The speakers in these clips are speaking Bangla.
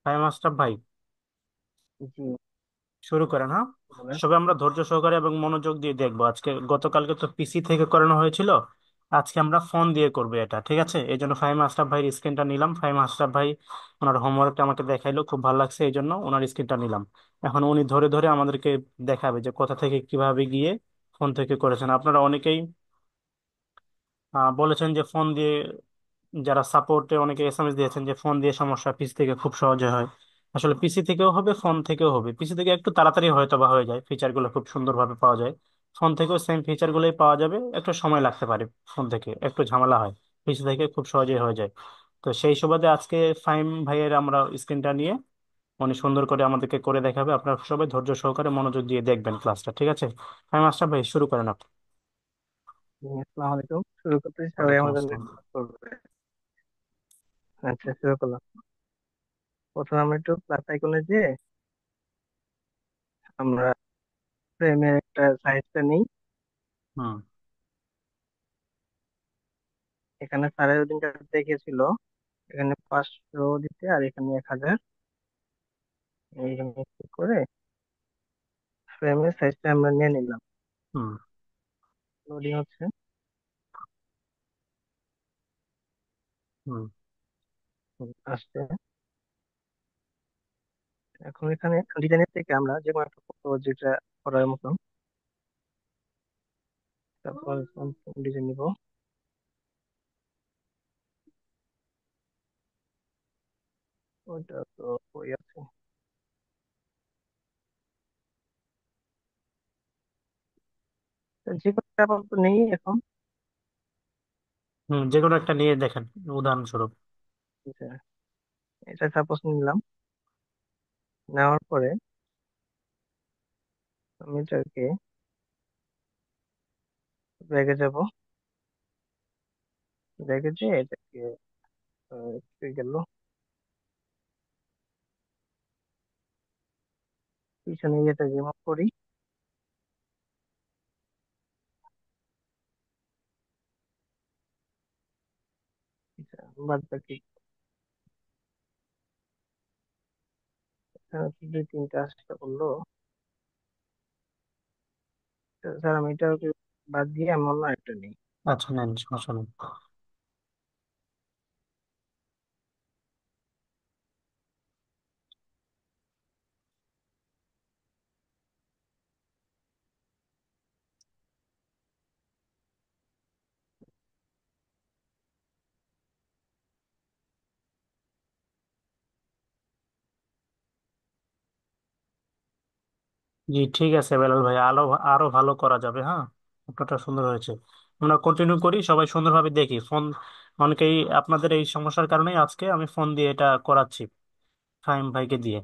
ভাই মাস্টার ভাই, জি, শুরু করেন। হ্যাঁ, বলেন। সবে আমরা ধৈর্য সহকারে এবং মনোযোগ দিয়ে দেখবো। আজকে গতকালকে তো পিসি থেকে করানো হয়েছিল, আজকে আমরা ফোন দিয়ে করবো এটা, ঠিক আছে? এই জন্য ফাহিম আশরাফ ভাইয়ের স্ক্রিনটা নিলাম। ফাহিম আশরাফ ভাই ওনার হোমওয়ার্কটা আমাকে দেখাইলো, খুব ভালো লাগছে, এই জন্য ওনার স্ক্রিনটা নিলাম। এখন উনি ধরে ধরে আমাদেরকে দেখাবে যে কোথা থেকে কিভাবে গিয়ে ফোন থেকে করেছেন। আপনারা অনেকেই বলেছেন যে ফোন দিয়ে, যারা সাপোর্টে অনেকে এসএমএস দিয়েছেন যে ফোন দিয়ে সমস্যা, পিসি থেকে খুব সহজে হয়। আসলে পিসি থেকেও হবে, ফোন থেকেও হবে। পিসি থেকে একটু তাড়াতাড়ি হয়তো বা হয়ে যায়, ফিচার গুলো খুব সুন্দরভাবে পাওয়া যায়। ফোন থেকেও সেম ফিচার গুলোই পাওয়া যাবে, একটু সময় লাগতে পারে। ফোন থেকে একটু ঝামেলা হয়, পিসি থেকে খুব সহজেই হয়ে যায়। তো সেই সুবাদে আজকে ফাইম ভাইয়ের আমরা স্ক্রিনটা নিয়ে উনি সুন্দর করে আমাদেরকে করে দেখাবে। আপনারা সবাই ধৈর্য সহকারে মনোযোগ দিয়ে দেখবেন ক্লাসটা, ঠিক আছে? ফাইম আশরাফ ভাই, শুরু করেন আপনি। জি, আসসালামু আলাইকুম। শুরু করতে সবাই ওয়ালাইকুম আমাদের আসসালাম। করবে। আচ্ছা, শুরু করলাম। প্রথমে আমরা একটু প্লাস আইকনে যে আমরা ফ্রেমের একটা সাইজটা নিই। হুম। এখানে স্যারের ওদিনটা দেখিয়েছিল, এখানে 500 দিতে আর এখানে 1000। এইখানে click করে ফ্রেমের সাইজটা আমরা নিয়ে নিলাম। হুম। লোডিং হচ্ছে। হুম। আসছে। এখন এখানে ডিজাইনের থেকে আমরা যে কোনো একটা ফটো যেটা করার মতো, তারপর ডিজাইন নিব। ওইটা তো ওই আছে। তো যে কোনো একটা আপাতত নেই এখন। হুম, যে কোনো একটা নিয়ে দেখেন, উদাহরণস্বরূপ। আচ্ছা, এটা সাপোজ নিলাম। নেওয়ার পরে আমি এটাকে ব্যাগে যাব। ব্যাগে যেয়ে এটাকে গেল পিছনে এটা রিমুভ করি। আচ্ছা, বাদ বাকি এখানে তো দুই তিনটা আসতে বললো। তো স্যার আমি এটা বাদ দিয়ে আমি অন্য একটা নিই। আচ্ছা, নেন, সমস্যা নেই। জি, ঠিক আছে বেলাল ভাই, আলো আরো ভালো করা যাবে। হ্যাঁ, আপনারটা সুন্দর হয়েছে। আমরা কন্টিনিউ করি, সবাই সুন্দরভাবে দেখি ফোন। অনেকেই আপনাদের এই সমস্যার কারণেই আজকে আমি ফোন দিয়ে এটা করাচ্ছি, ফাহিম ভাইকে দিয়ে।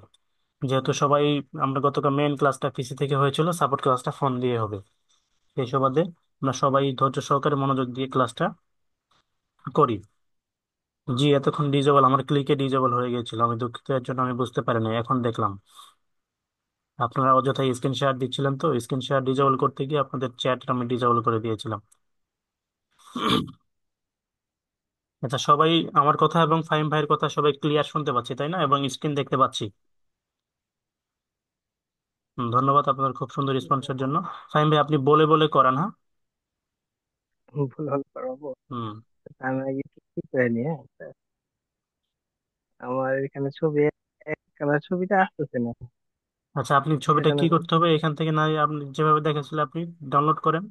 যেহেতু সবাই, আমরা গতকাল মেইন ক্লাসটা পিসি থেকে হয়েছিল, সাপোর্ট ক্লাসটা ফোন দিয়ে হবে। সেই সুবাদে আমরা সবাই ধৈর্য সহকারে মনোযোগ দিয়ে ক্লাসটা করি। জি, এতক্ষণ ডিজেবল, আমার ক্লিকে ডিজেবল হয়ে গেছিল, আমি দুঃখিত, এর জন্য আমি বুঝতে পারিনি, এখন দেখলাম। আপনারা অযথাই স্ক্রিন শেয়ার দিচ্ছিলেন, তো স্ক্রিন শেয়ার ডিজেবল করতে গিয়ে আপনাদের চ্যাট আমি ডিজেবল করে দিয়েছিলাম। আচ্ছা, সবাই আমার কথা এবং ফাহিম ভাইয়ের কথা সবাই ক্লিয়ার শুনতে পাচ্ছি, তাই না? এবং স্ক্রিন দেখতে পাচ্ছি। ধন্যবাদ আপনাদের খুব সুন্দর রেসপন্সের জন্য। ফাহিম ভাই, আপনি বলে বলে করান, হ্যাঁ। ভুল হল পারবো। হুম। আমি আগে কি করে নিয়ে আমার এখানে ছবি এক কালার ছবিটা আসতেছে না। আচ্ছা, আপনি কিসের ছবিটা জন্য কি করতে হবে এখান থেকে, না আপনি যেভাবে দেখেছিলেন আপনি ডাউনলোড করেন।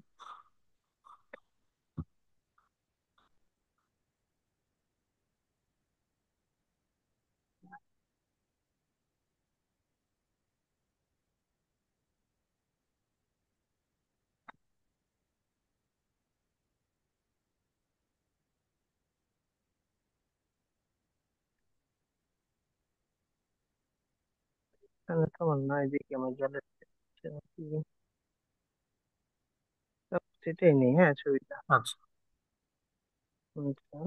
এখানে তো আমার নয় দেখি আমার জলের নাকি। সেটাই নেই, হ্যাঁ ছবিটা। আচ্ছা, আচ্ছা,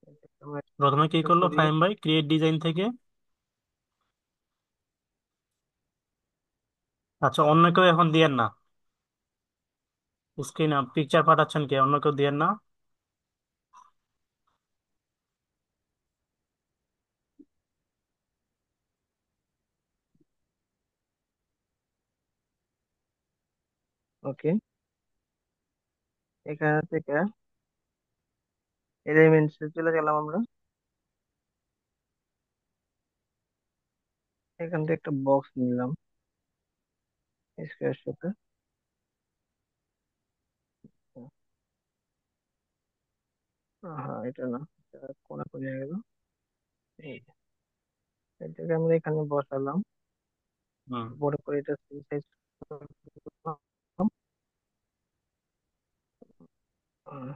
এটাকে আমরা প্রথমে কি একটু করলো করি। ফাহিম ভাই? ক্রিয়েট ডিজাইন থেকে, আচ্ছা, অন্য কেউ এখন দিয়েন না। স্ক্রিন পিকচার পাঠাচ্ছেন, কে? অন্য কেউ দিয়েন না। ওকে, এখান থেকে এলিমেন্টসে চলে গেলাম আমরা। এখান থেকে একটা বক্স নিলাম স্কোয়ার শেপে। হ্যাঁ, এটা না, এটা কোনা কোনি হয়ে গেল। এই যে, এটাকে আমরা এখানে বসালাম। হুম। বড় করে এটা সাইজ করলাম। আহ,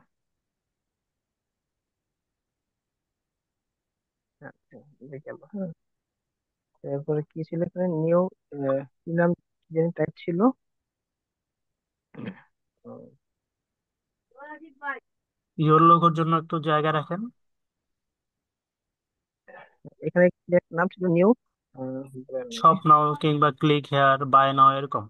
আচ্ছা, এটা গেল। হ্যাঁ, তারপরে কি ছিল এখানে নিউ, কি নাম, কি জানি টাইপ ছিল। উম, ইওর লোগোর জন্য একটু জায়গা রাখেন। এখানে কি একটা নাম ছিল নিউ, ব্র্যান্ড শপ নেই। নাও কিংবা ক্লিক হেয়ার বাই নাও এরকম।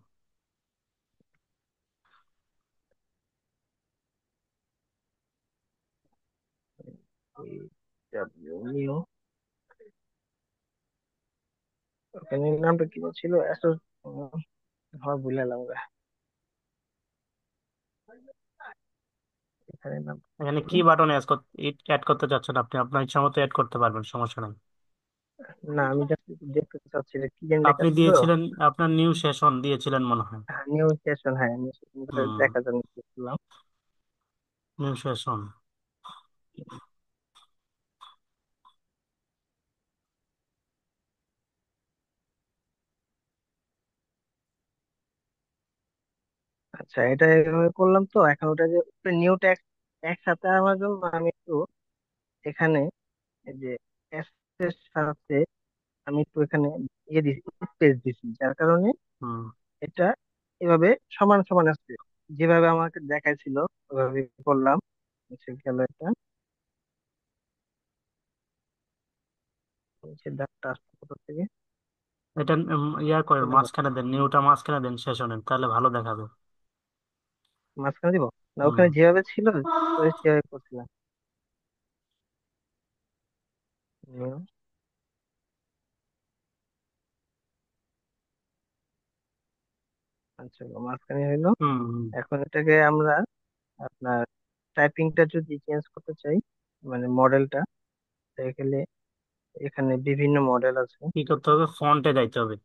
নিউ, ওখানে নামটা কি ছিল, অ্যাসোস, হয় ভুলে গেলাম গা। এখানে নাম এখানে ছিল, কি বাটন অ্যাড করতে চাচ্ছেন আপনি? আপনার ইচ্ছা মতো অ্যাড করতে পারবেন, সমস্যা নেই। না আমি জাস্ট দেখতে চাচ্ছি যে কি জানি লেখা আপনি ছিল। দিয়েছিলেন, আপনার নিউ সেশন দিয়েছিলেন মনে হয়। নিউ স্টেশন, হ্যাঁ নিউ স্টেশন হুম। দেখার জন্য করলাম। New session. আচ্ছা, এটা এভাবে করলাম তো। এখন ওটা যে নিউ ট্যাক্স একসাথে আমার জন্য আমি একটু এখানে এই যে S এর সাথে আমি একটু এখানে ইয়ে দিছি, স্পেস দিছি, যার কারণে হুম। এটা এভাবে সমান সমান আসছে। যেভাবে আমাকে দেখাইছিল ওভাবে করলাম। হচ্ছে গেল এটা, নিচের দাগটা আসছে কোথা থেকে, এটা ইয়া করেন, চলে গেল। মাঝখানে দেন, নিউটা মাঝখানে দেন সেশনের, তাহলে ভালো দেখাবে। মাঝখানে দিব না, হুম। ওখানে যেভাবে ছিল ওই সেভাবে করছিলাম। নিউ, আচ্ছা মাঝখানে হইলো। হুম। হুম। এখন এটাকে আমরা আপনার টাইপিংটা যদি চেঞ্জ করতে চাই, মানে মডেলটা, তাহলে এখানে বিভিন্ন মডেল আছে। কি করতে হবে? ফন্টে যাইতে হবে।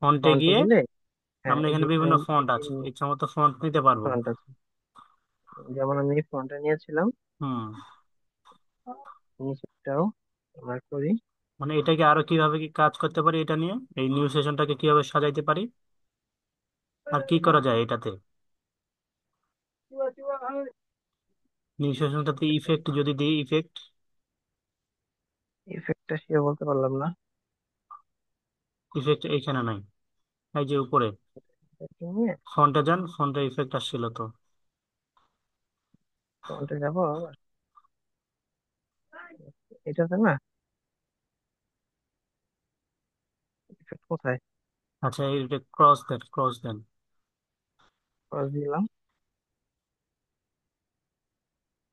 ফন্টে ফন্টে গিয়ে গেলে, হ্যাঁ আমরা এই যে এখানে এখানে বিভিন্ন ফন্ট আছে, ইচ্ছা মতো ফন্ট নিতে পারবো। ফন্ট আছে। যেমন আমি এই ফন্টটা নিয়েছিলাম, হুম। নিচেরটাও আমরা করি। মানে এটাকে আরো কিভাবে কি কাজ করতে পারি এটা নিয়ে, এই নিউ সেশনটাকে কিভাবে সাজাইতে পারি, আর কি করা যায় এটাতে? নিউ সেশনটাতে ইফেক্ট যদি দিই, ইফেক্ট, ইফেক্টটা শিওর বলতে পারলাম না। ইফেক্ট এইখানে নাই, এই যে উপরে এটা নিয়ে ফন্টে যান, ফন্টে ইফেক্ট আসছিল তো। ফন্টে যাবো আবার। এটাতে না, ইফেক্ট কোথায়, আচ্ছা, এইটা ক্রস দেন, ক্রস দেন। ক্রস দিলাম।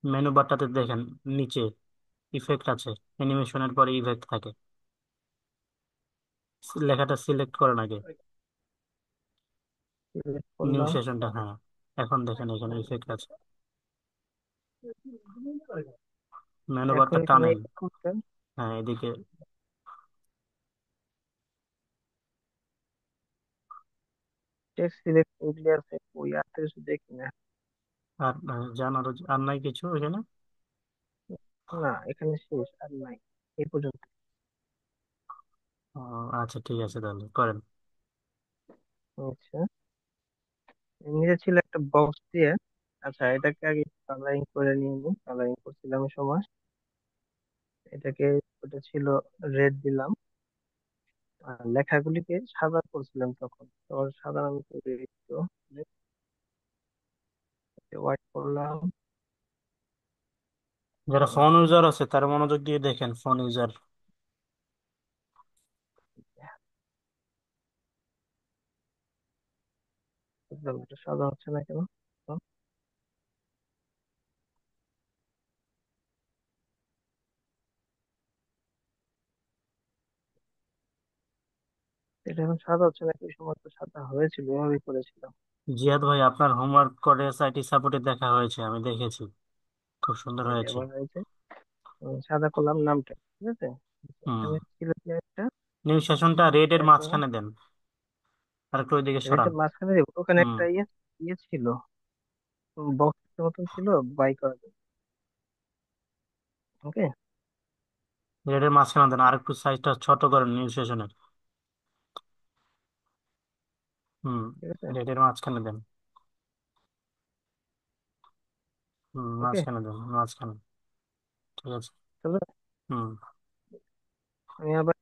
মেনু বারটাতে দেখেন, নিচে ইফেক্ট আছে, অ্যানিমেশনের পরে ইফেক্ট থাকে। লেখাটা সিলেক্ট করেন আগে। সিলেক্ট নিউ করলাম। সেশনটা, হ্যাঁ। এখন দেখেন এখানে ইফেক্ট আছে। মেনু এখন বারটা এখানে টানেন। edit করতে হ্যাঁ, এদিকে। টেক্সট সিলেক্ট এগুলি আছে, ওই আর তো কিছু দেখি না। আর যান আরো, আর নাই কিছু এখানে। না এখানে শেষ, আর নাই এই পর্যন্ত। ও, আচ্ছা ঠিক আছে, তাহলে করেন। আচ্ছা, নিচে ছিল একটা বক্স দিয়ে। আচ্ছা, এটাকে আগে কালারিং করে নিয়ে নিই। কালারিং করছিলাম এই সময় এটাকে, ওটা ছিল রেড দিলাম। আর লেখাগুলিকে সাদা করছিলাম তখন, তো সাদা আমি করে একটু হোয়াইট করলাম। যারা ফোন ইউজার আছে তারা মনোযোগ দিয়ে দেখেন, ফোন ইউজার। বুঝলাম এটা সাদা হচ্ছে না কেন। তো এটা এখন সাদা হচ্ছে না, ওই সময় তো সাদা হয়েছিল, এভাবেই করেছিলাম। জিয়াদ ভাই, আপনার হোমওয়ার্ক করে এসআইটি সাপোর্টে দেখা হয়েছে, আমি দেখেছি, খুব সুন্দর এই যে হয়েছে। বলা হয়েছে, সাদা করলাম নামটা, ঠিক আছে। হুম। এখানে ছিল কি একটা, নিউ সেশনটা রেড এর দেখো, মাঝখানে দেন, আর একটু ওইদিকে সরান। রেটের মাঝখানে দেবো, ওখানে হুম। একটা ইয়ে ইয়ে ছিল, বক্স মতন ছিল, বাই করা যায়। ওকে। রেড এর মাঝখানে দেন, আর একটু সাইজটা ছোট করেন নিউ সেশনের। হুম। ঠিক আছে। রেড এর মাঝখানে দেন। হুম, ওকে, মাঝখানে দেন, মাঝখানে। ঠিক আছে। চলো, হুম। আমি আবার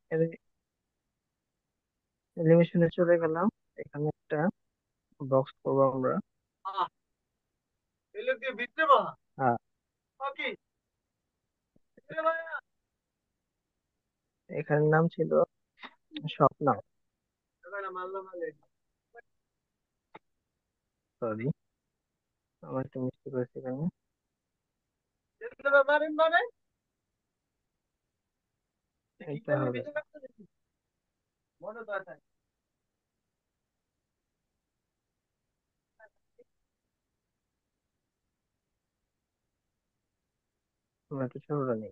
এলিমিনেশনে চলে গেলাম। এখানে একটা বক্স করবো আমরা। হ্যাঁ, এখানে নাম ছিল স্বপ্না, সরি, আমার একটু মিস্টেক হয়েছে এখানে। এটা হবে, আমরা একটু ছোটটা নিই।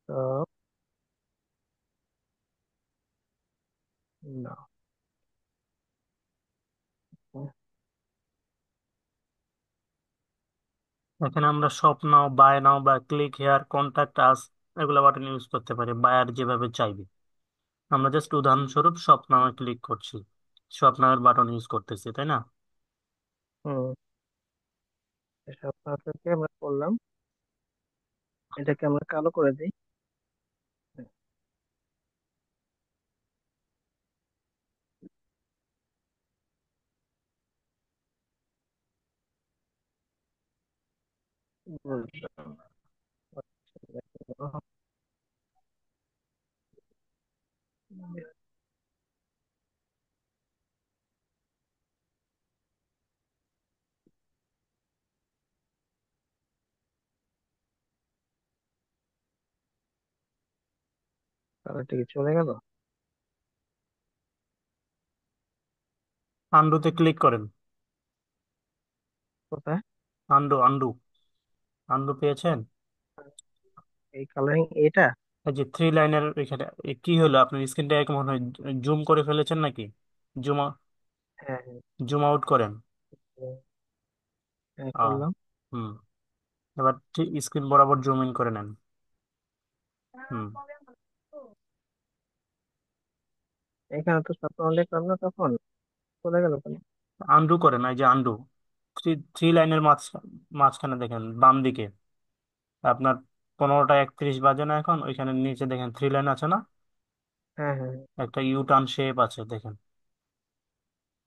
তো না, এখানে আমরা শপ নাও, বাই নাও বা ক্লিক হেয়ার, কন্ট্যাক্ট আস, এগুলো বাটন ইউজ করতে পারি বায়ার যেভাবে চাইবে। আমরা জাস্ট উদাহরণস্বরূপ শপ নামে ক্লিক করছি, শপ নামের বাটন ইউজ করতেছি, তাই না? হুম, স্বপ্নাটাকে আমরা করলাম, এটাকে আমরা কালো করে দিই। বুঝলাম। কালারটা কি চলে গেল? আন্ডুতে ক্লিক করেন। কোথায়? আন্ডু, আন্ডু, আন্ডু পেয়েছেন? এই কালারিং এটা? এই যে থ্রি লাইনের এখানে, কি হলো আপনার স্ক্রিনটা এক মনে হয় জুম করে ফেলেছেন নাকি? জুম, হ্যাঁ, হ্যাঁ, জুম আউট করেন। হ্যাঁ, হ্যাঁ, আহ করলাম। হুম। এবার ঠিক স্ক্রিন বরাবর জুম ইন করে নেন। হুম। এখানে তো স্বপ্ন লিখলাম না তখন, চলে গেল কেন? আন্ডু করেন, এই যে আন্ডু, থ্রি থ্রি লাইনের মাঝখানে দেখেন বাম দিকে আপনার 15টা 31 বাজে না এখন? ওইখানে নিচে দেখেন থ্রি লাইন আছে না? হ্যাঁ, হ্যাঁ, একটা ইউ টার্ন শেপ আছে দেখেন,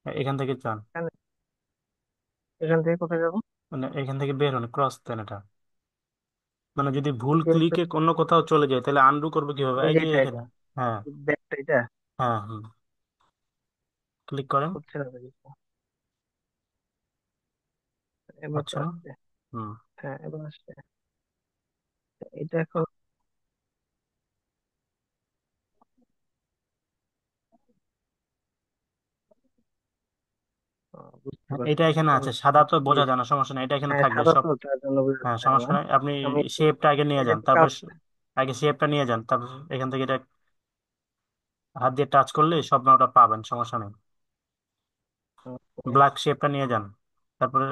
এখান থেকে চান। এখানে, এখান থেকে কোথায় যাবো? মানে এখান থেকে বের হন, ক্রস দেন এটা। মানে যদি ভুল কিন্তু ক্লিকে অন্য কোথাও চলে যায় তাহলে আন্ডু করবে কিভাবে? এই এই যে যে এটা, এখানে। এটা হ্যাঁ। ব্যাগটা এটা হ্যাঁ। হুম। ক্লিক করেন। হচ্ছে না তো কিছু। এবার তো হচ্ছে না। আসছে। হুম। হ্যাঁ, এবার আসছে। এটা এখন, বুঝতে এটা পারছি এখানে এখন। আছে, সাদা তো হচ্ছে কি, বোঝা যায় না, সমস্যা নেই, এটা এখানে হ্যাঁ, থাকবে সাদা সব। তো তার জন্য বোঝা হ্যাঁ, যাচ্ছে না। সমস্যা নাই, আপনি আমি শেপটা আগে নিয়ে এটা যান, একটু তারপর কাজ, আগে শেপটা নিয়ে যান, তারপর এখান থেকে এটা হাত দিয়ে টাচ করলে সব নামটা পাবেন, সমস্যা নেই। ব্ল্যাক শেপটা নিয়ে যান, তারপরে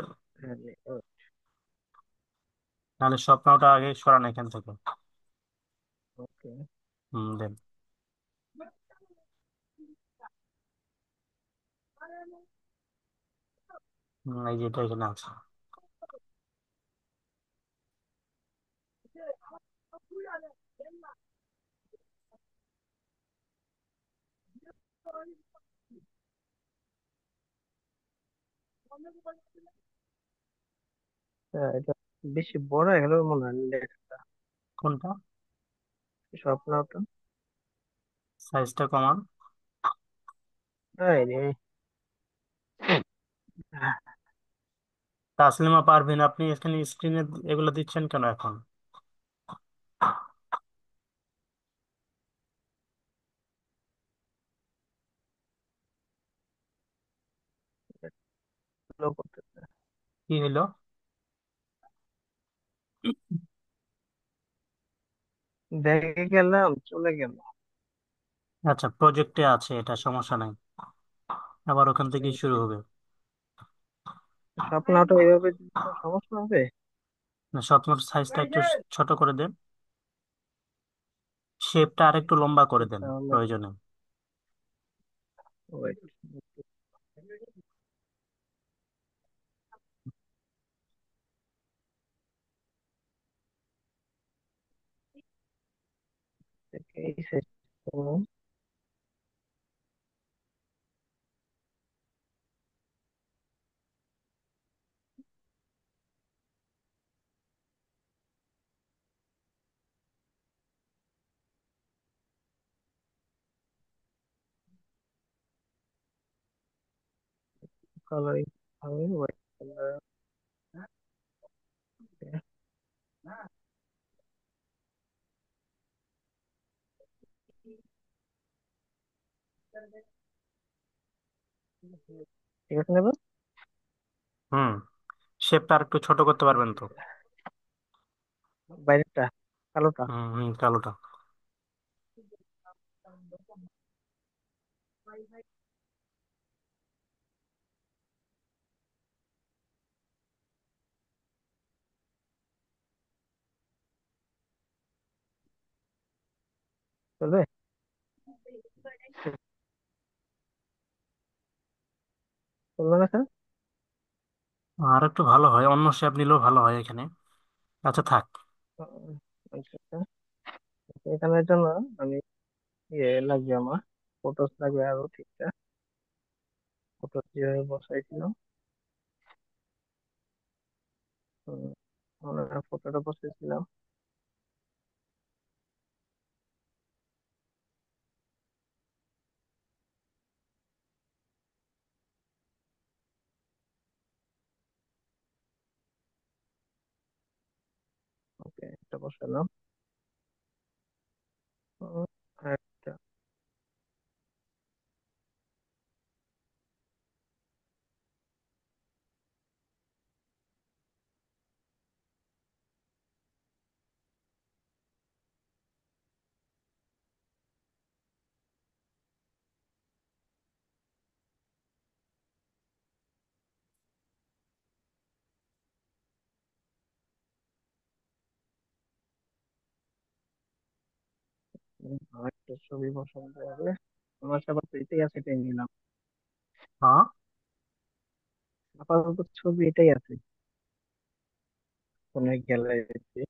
নাহলে সব নামটা আগে সরান এখান থেকে। ওকে। হুম, দেন। এই যে এটা এখানে আছে। এটা বেশি বড় হয়ে গেল মনে হয় লেখাটা। কোনটা? স্বপ্নটা, সাইজটা কমান। এই রে, তাসলিমা পারভিন, আপনি এখানে স্ক্রিনে এগুলো দিচ্ছেন কেন এখন? করতেছে। কি হলো? দেখে গেলাম, চলে গেল। আচ্ছা, প্রজেক্টে আছে, এটা সমস্যা নাই, আবার ওখান থেকেই শুরু Okay. হবে। স্বপ্নটা এইভাবে দিলে কোনো সমস্যা হবে? স্বপ্ন সাইজটা একটু ছোট করে দেন, শেপটা আর একটু লম্বা করে দেন তাহলে প্রয়োজনে। wait, এই সিস্টেম কালারিং হবে হোয়াইট কালার। ঠিক আছে নেবে। হুম, শেপটা আর একটু ছোট করতে পারবেন তো? বাইরেটা কালোটা হুম হুম, কালোটা। চলবে? চলবে না স্যার? আর একটু ভালো হয়, অন্য শেপ নিলেও ভালো হয় এখানে। আচ্ছা থাক। আচ্ছা আচ্ছা। এখানের জন্য আমি লাগবে আমার ফটোস লাগবে আরো ঠিকঠাক। ফটো যেভাবে বসাইছিল, ফটোটা বসাইছিলাম। ওকে, একটা বসালাম। একটা আরেকটা ছবি বসাতে হবে। আমার আবার তো এটাই আছে, এটাই নিলাম। হ্যাঁ, আপাতত ছবি এটাই আছে ফোনের গ্যালারিতে,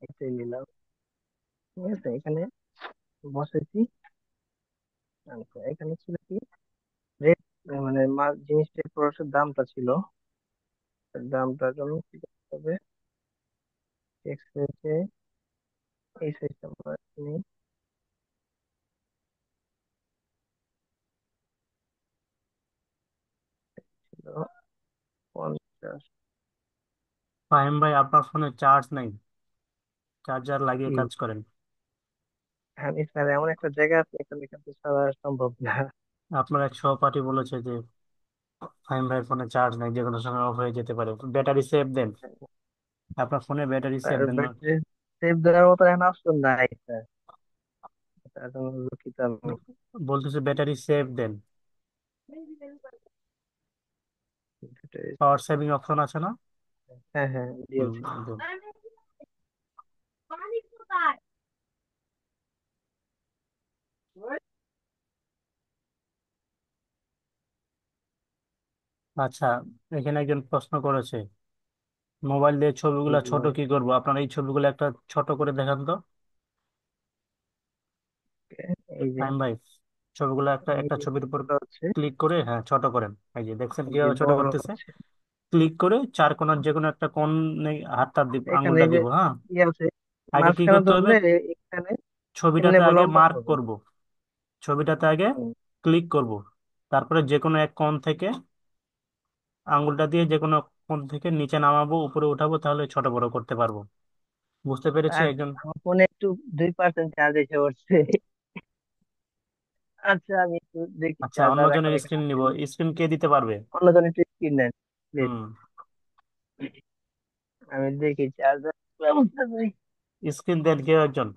এটাই নিলাম। ঠিক আছে, এখানে বসেছি। আচ্ছা, এখানে ছিল কি রেট, মানে জিনিসটার প্রোডাক্টের দামটা ছিল, দামটার জন্য কি করতে হবে, টেক্সট হয়েছে এই সিস্টেম নেই, ছিল 50। ফাহিম ভাই, আপনার ফোনে চার্জ নেই, চার্জার লাগিয়ে কি? কাজ করেন। আমি স্যার এমন একটা জায়গা আছে এখানে কিন্তু ছাড়া সম্ভব না। আপনার এক সহপাঠী বলেছে যে ফাহিম ভাইয়ের ফোনে চার্জ নেই, যে কোনো সময় অফ হয়ে যেতে পারে। ব্যাটারি সেভ দেন, আপনার ফোনে ব্যাটারি সেভ স্যার দেন না। ব্যাটারি সেভ দেওয়ার মতো এখন অপশন নাই স্যার, তার জন্য দুঃখিত আমি। বলতেছে ব্যাটারি সেভ দেন, ব্যাটারি, পাওয়ার সেভিং অপশন আছে না? হ্যাঁ হ্যাঁ হুম, দিয়েছি। একদম। আচ্ছা, এখানে একজন প্রশ্ন করেছে, মোবাইল দিয়ে কি ছবিগুলো ছোট বল? কি করবো? আপনার এই ছবিগুলো একটা ছোট করে দেখান তো এই যে, ফাহিম ভাই। ছবিগুলো একটা এই একটা যে ছবির উপর ছোটটা হচ্ছে, ক্লিক করে, হ্যাঁ ছোট করেন। এই যে দেখছেন এই যে কিভাবে ছোট বড় করতেছে। হচ্ছে। ক্লিক করে চার কোণার যে কোনো একটা কোণ হাতটা দিব, এখানে আঙুলটা এই যে দিব, হ্যাঁ। ই আছে, আগে কি মাঝখানে করতে হবে? ধরলে এখানে এমনি ছবিটাতে আগে লম্বা মার্ক হবে। করব, ছবিটাতে আগে হুম। ক্লিক করব, তারপরে যে কোনো এক কোণ থেকে আঙুলটা দিয়ে যে কোনো কোণ থেকে নিচে নামাবো, উপরে উঠাবো, তাহলে ছোট বড় করতে পারবো। বুঝতে পেরেছি আর একজন। আমার ফোনে একটু 2% চার্জ এসে পড়ছে। আচ্ছা, আমি একটু দেখি আচ্ছা, চার্জার রাখার অন্যজনের এখানে স্ক্রিন আছে নিব। নি। স্ক্রিন কে দিতে পারবে? অন্যজনের একটু স্ক্রিন নেন প্লিজ। হুম। আমি দেখি চার্জার ব্যবস্থা করি। স্ক্রিন দেন কেউ একজন।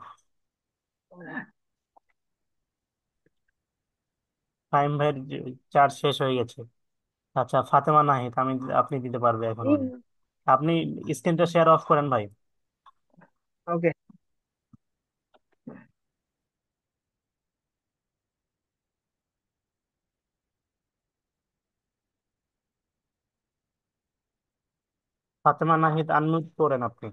ফাহিম ভাইয়ের চার্জ শেষ হয়ে গেছে। আচ্ছা, ফাতেমা নাহিদ, আপনি দিতে পারবে এখন মনে হয়। আপনি স্ক্রিনটা শেয়ার অফ করেন ভাই। ওকে। ফাতেমা নাহিদ, আনমিউট করেন আপনি।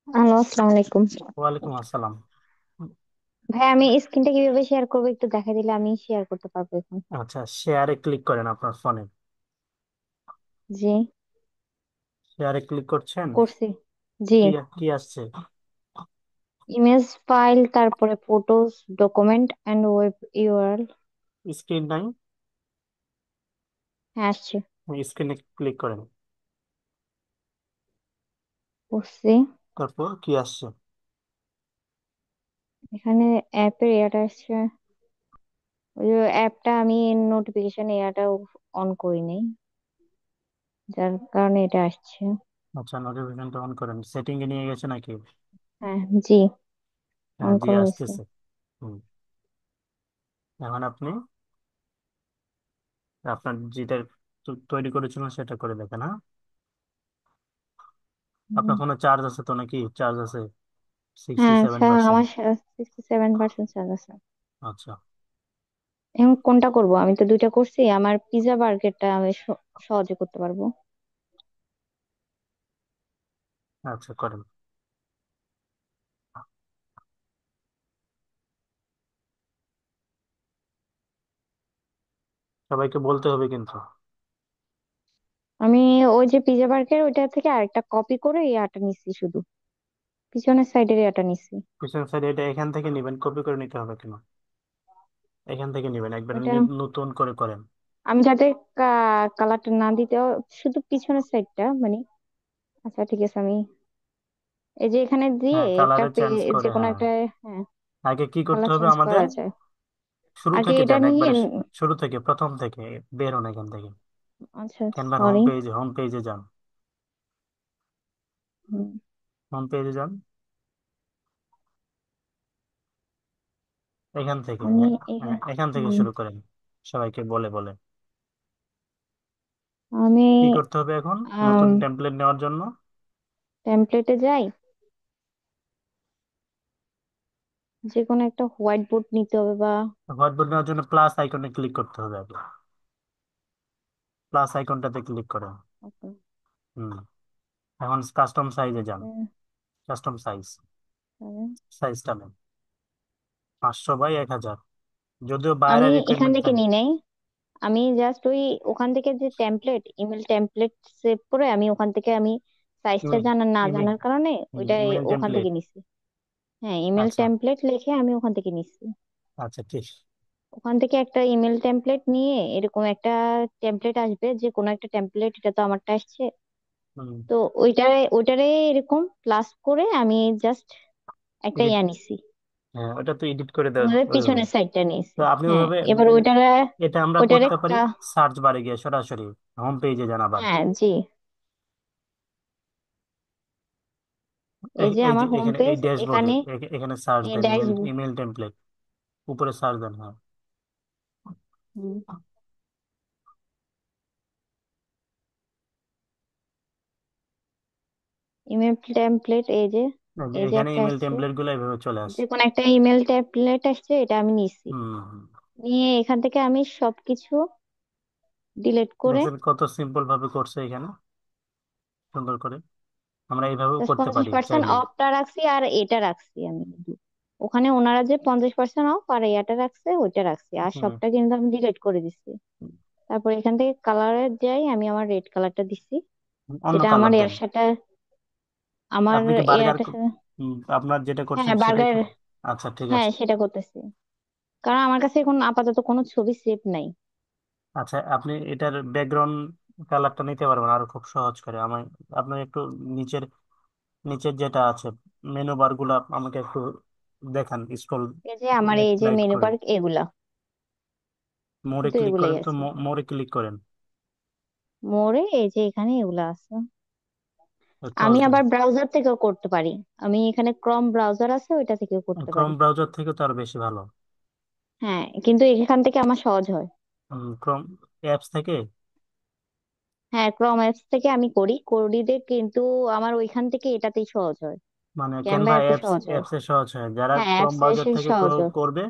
হ্যালো, আসসালামু আলাইকুম। ওয়ালাইকুম আসসালাম। ভাই, আমি স্ক্রিনটা কিভাবে শেয়ার করবো একটু দেখা দিলে আমি শেয়ার করতে পারবো এখন। আচ্ছা, শেয়ারে ক্লিক করেন আপনার ফোনে। জি, শেয়ারে ক্লিক করছেন? করছি। জি। কি কি আসছে? ইমেজ ফাইল, তারপরে photos, document and web URL. Screen নাই? হ্যাঁ, আসছে। স্ক্রিনে ক্লিক করেন। করছি। তারপর কি আসছে? এখানে অ্যাপের ইয়াটা আসছে। ওই যে অ্যাপটা আমি নোটিফিকেশন ইয়াটা অন করি নাই, যার কারণে এটা আসছে। আচ্ছা, নোটিফিকেশনটা অন করেন। সেটিং এ নিয়ে গেছে নাকি? হ্যাঁ, জি, হ্যাঁ, অন জি করা হয়েছে। আসতেছে। হুম। এখন আপনি আপনার যেটা তৈরি করেছিলেন সেটা করে দেখেন, হ্যাঁ। আপনার হুম। ফোনে চার্জ আছে তো নাকি? চার্জ আছে সিক্সটি হ্যাঁ, সেভেন স্যার, পার্সেন্ট আমার 67% চার্জ আছে। আচ্ছা। এখন কোনটা করব? আমি তো দুইটা করছি। আমার পিজা বার্গারটা আমি সহজে করতে পারবো। আচ্ছা, করেন। সবাইকে বলতে হবে কিন্তু। আমি ওই যে পিজা বার্গার ওইটা থেকে আরেকটা কপি করে এই আটা নিচ্ছি, শুধু পিছনের সাইডের আটা নিচ্ছি। পিছন সাইডে এটা এখান থেকে নিবেন, কপি করে নিতে হবে কেন? এখান থেকে নিবেন, একবার ওইটা নতুন করে করেন। আমি যাতে কালারটা না দিতেও, শুধু পিছনের সাইডটা মানে। আচ্ছা, ঠিক আছে, আমি এই যে এখানে দিয়ে হ্যাঁ, একটা কালারে চেঞ্জ যে করে, কোনো হ্যাঁ। একটা। হ্যাঁ, আগে কি করতে কালার হবে চেঞ্জ আমাদের? করা যায়। শুরু আগে থেকে এটা যান, নিয়ে একবারে শুরু থেকে, প্রথম থেকে বের হন এখান থেকে। আচ্ছা, ক্যানভার সরি। হোম পেজে যান। হোম পেজে যান, এখান থেকে, আমি হ্যাঁ। হ্যাঁ, এখান থেকে হুম, শুরু করেন, সবাইকে বলে বলে। আমি কি করতে হবে এখন নতুন টেমপ্লেট নেওয়ার জন্য? টেমপ্লেটে যাই। যে কোনো একটা হোয়াইট বোর্ড নিতে হবে বা হোয়াইট বোর্ড নেওয়ার জন্য প্লাস আইকনে ক্লিক করতে হবে আগে। প্লাস আইকনটাতে ক্লিক করেন। ওকে, হুম। এখন কাস্টম সাইজে যান। ওকে, কাস্টম সাইজ, তাহলে সাইজটা নেন 500 বাই 1000। যদিও বাইরের আমি এখান রিকোয়ারমেন্ট থেকে থাকে। নিই নাই। আমি জাস্ট ওই ওখান থেকে যে টেমপ্লেট, ইমেল টেমপ্লেট সেভ করে আমি ওখান থেকে আমি সাইজটা ইমেল জানা না ইমেল জানার কারণে ওইটাই ইমেল ওখান টেমপ্লেট। থেকে নিছি। হ্যাঁ, ইমেল আচ্ছা। টেমপ্লেট লিখে আমি ওখান থেকে নিছি। আচ্ছা, ঠিক। ওখান থেকে একটা ইমেল টেমপ্লেট নিয়ে এরকম একটা টেমপ্লেট আসবে, যে কোনো একটা টেমপ্লেট, এটা তো আমারটা আসছে। হুম। তো ওইটারে এরকম প্লাস করে আমি জাস্ট একটা এডিট। ইয়া নিছি। হ্যাঁ, ওটা তো এডিট করে দেওয়া ওদের ওইভাবে। পিছনের সাইডটা নিয়েছি। তো আপনি হ্যাঁ, ওইভাবে এবার ওইটারে এটা আমরা ওইটারে করতে পারি সার্চ বারে গিয়ে সরাসরি। হোম পেজে যান আবার। হ্যাঁ, জি। এই যে এই যে আমার হোম এখানে এই পেজ, ড্যাশবোর্ডে এখানে এখানে সার্চ দেন ড্যাশ। Email template. উপরে সার্চ দেন, হ্যাঁ। ইমেল টেমপ্লেট, এই যে এখানে একটা ইমেল আসছে। টেমপ্লেট গুলো এভাবে চলে যে আসে। কোনো একটা ইমেল টেমপ্লেট আসছে, এটা আমি নিছি। হুম, হুম। নিয়ে এখান থেকে আমি সবকিছু ডিলিট করে দেখছেন কত সিম্পল ভাবে করছে এখানে, সুন্দর করে। আমরা এইভাবেও জাস্ট করতে পঞ্চাশ পারি পার্সেন্ট চাইলে। অফটা রাখছি, আর এটা রাখছি আমি শুধু। ওখানে ওনারা যে 50% অফ আর এটা রাখছে, ওইটা রাখছি, আর হুম। সবটা কিন্তু আমি ডিলিট করে দিচ্ছি। তারপর এখান থেকে কালারে যাই, আমি আমার রেড কালারটা দিচ্ছি, অন্য যেটা আমার কালার এর দেন। সাথে, আমার আপনি কি বার্গার, এয়ারটার সাথে। আপনার যেটা করছেন হ্যাঁ, সেটাই বার্গার। তো? আচ্ছা, ঠিক হ্যাঁ, আছে। সেটা করতেছি, কারণ আমার কাছে এখন আপাতত কোনো ছবি সেভ নাই। আচ্ছা, আপনি এটার ব্যাকগ্রাউন্ড কালারটা নিতে পারবেন আরো খুব সহজ করে। আপনার একটু নিচের নিচের যেটা আছে মেনু বার গুলা আমাকে একটু দেখান, স্ক্রল এই যে আমার এই লেফট যে রাইট মেনু করে। বার এগুলা, মোড়ে শুধু ক্লিক এগুলাই করেন তো, আছে। মোড়ে ক্লিক করেন। মোরে এই যে এখানে এগুলা আছে। আমি চলবে। আবার ব্রাউজার থেকেও করতে পারি। আমি এখানে ক্রোম ব্রাউজার আছে, ওইটা থেকেও করতে ক্রোম পারি। ব্রাউজার থেকে তো আরো বেশি ভালো। হ্যাঁ, কিন্তু এখান থেকে আমার সহজ হয়। ক্রোম অ্যাপস থেকে, হ্যাঁ, ক্রোম অ্যাপস থেকে আমি করি করি দে, কিন্তু আমার ওইখান থেকে এটাতেই সহজ হয়। মানে ক্যানভা ক্যানভা অ্যাপে অ্যাপস সহজ হয়। অ্যাপসে সহজ হয়, যারা হ্যাঁ, ক্রোম অ্যাপস ব্রাউজার এসে থেকে সহজ হয়। করবে।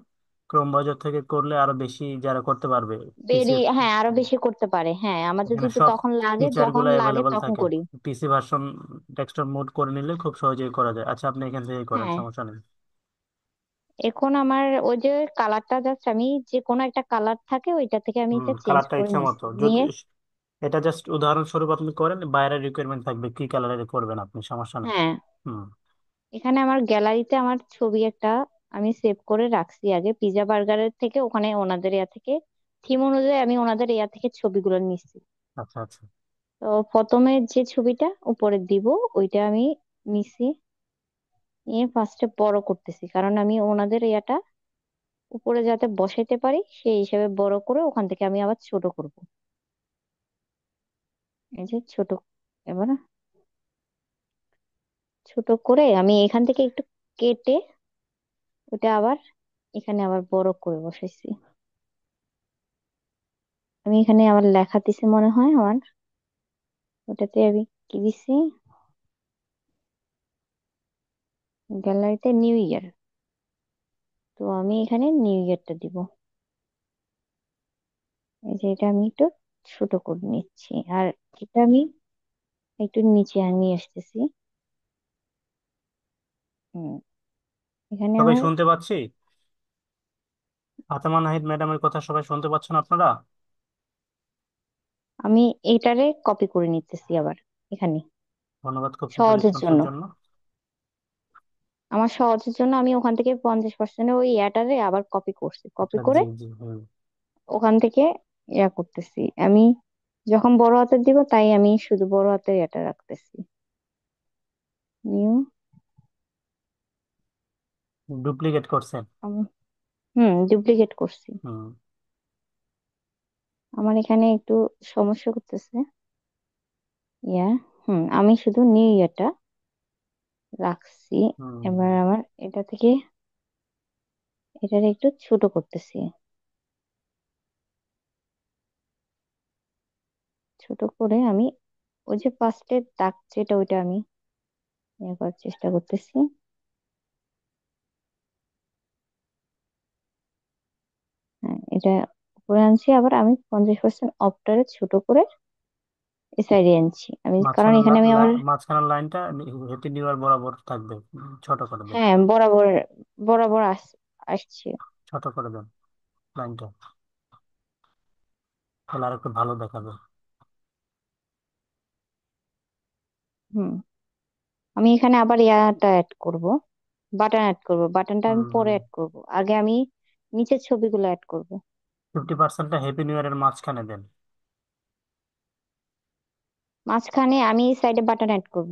ক্রোম ব্রাউজার থেকে করলে আরো বেশি যারা করতে পারবে পিসি। হ্যাঁ, আরো বেশি করতে পারে। হ্যাঁ, আমার যদি এখানে একটু সব তখন লাগে, ফিচার যখন গুলো লাগে অ্যাভেলেবল তখন থাকে। করি। পিসি ভার্সন ডেস্কটপ মোড করে নিলে খুব সহজেই করা যায়। আচ্ছা, আপনি এখান থেকে করেন, হ্যাঁ, সমস্যা নেই। এখন আমার ওই যে কালারটা জাস্ট আমি যে কোনো একটা কালার থাকে ওইটা থেকে আমি এটা চেঞ্জ কালারটা করে ইচ্ছা নিছি মতো যদি, নিয়ে। এটা জাস্ট উদাহরণস্বরূপ আপনি করেন, বাইরের রিকোয়ারমেন্ট থাকবে কি কালারের করবেন আপনি, সমস্যা নেই। হ্যাঁ, হুম। এখানে আমার গ্যালারিতে আমার ছবি একটা আমি সেভ করে রাখছি আগে পিজা বার্গারের থেকে, ওখানে ওনাদের ইয়া থেকে থিম অনুযায়ী আমি ওনাদের ইয়া থেকে ছবিগুলো নিচ্ছি। আচ্ছা আচ্ছা। তো প্রথমে যে ছবিটা উপরে দিব ওইটা আমি নিছি, নিয়ে ফার্স্টে বড় করতেছি, কারণ আমি ওনাদের ইয়াটা উপরে যাতে বসাইতে পারি সেই হিসাবে বড় করে ওখান থেকে আমি আবার ছোট করব। এই যে ছোট, এবার ছোট করে আমি এখান থেকে একটু কেটে ওটা আবার এখানে আবার বড় করে বসাইছি। আমি এখানে আবার লেখা দিছি মনে হয় আমার, ওটাতে আমি কি দিছি, গ্যালারিতে নিউ ইয়ার। তো আমি এখানে নিউ ইয়ারটা দিব। এই যে এটা আমি একটু ছোট করে নিচ্ছি, আর এটা আমি একটু নিচে নিয়ে আসতেছি। হুম, এখানে সবাই আমার, শুনতে পাচ্ছি? ফাতেমা নাহিদ ম্যাডামের কথা সবাই শুনতে পাচ্ছেন আপনারা? আমি এইটারে কপি করে নিতেছি আবার এখানে ধন্যবাদ খুব সুন্দর সহজের রেসপন্সের জন্য। জন্য। আমার সহজের জন্য আমি ওখান থেকে 50% ওই ইয়াটারে আবার কপি করছি, কপি আচ্ছা, করে জি জি, হুম। ওখান থেকে ইয়া করতেছি আমি। যখন বড় হাতের দিব তাই আমি শুধু বড় হাতের এটা রাখতেছি, নিউ। ডুপ্লিকেট করছেন? হুম, ডুপ্লিকেট করছি। হুম আমার এখানে একটু সমস্যা করতেছে ইয়া। আমি শুধু নিউ ইয়ারটা রাখছি। হুম। এবার আমার এটা থেকে এটারে একটু ছোট করতেছি, ছোট করে আমি ওই যে ফার্স্টের দাগ যেটা ওইটা আমি ইয়ে করার চেষ্টা করতেছি। হ্যাঁ, এটা উপরে আনছি, আবার আমি 50% অফটারে ছোট করে এই সাইডে আনছি আমি, কারণ এখানে আমি আমার, মাঝখানের লাইনটা হেঁটে নেওয়ার বরাবর থাকবে। ছোট করে দেন। হ্যাঁ, বরাবর বরাবর আসছে। ছোট করে দেন লাইনটা, তাহলে আর একটু ভালো দেখাবে। হুম, আমি এখানে আবার ইয়াটা অ্যাড করব, বাটন অ্যাড করব। বাটনটা আমি পরে হুম। অ্যাড করব, আগে আমি নিচের ছবিগুলো অ্যাড করব। 50%টা হ্যাপি নিউ ইয়ারের মাঝখানে দেন। মাঝখানে আমি এই সাইডে বাটন অ্যাড করব,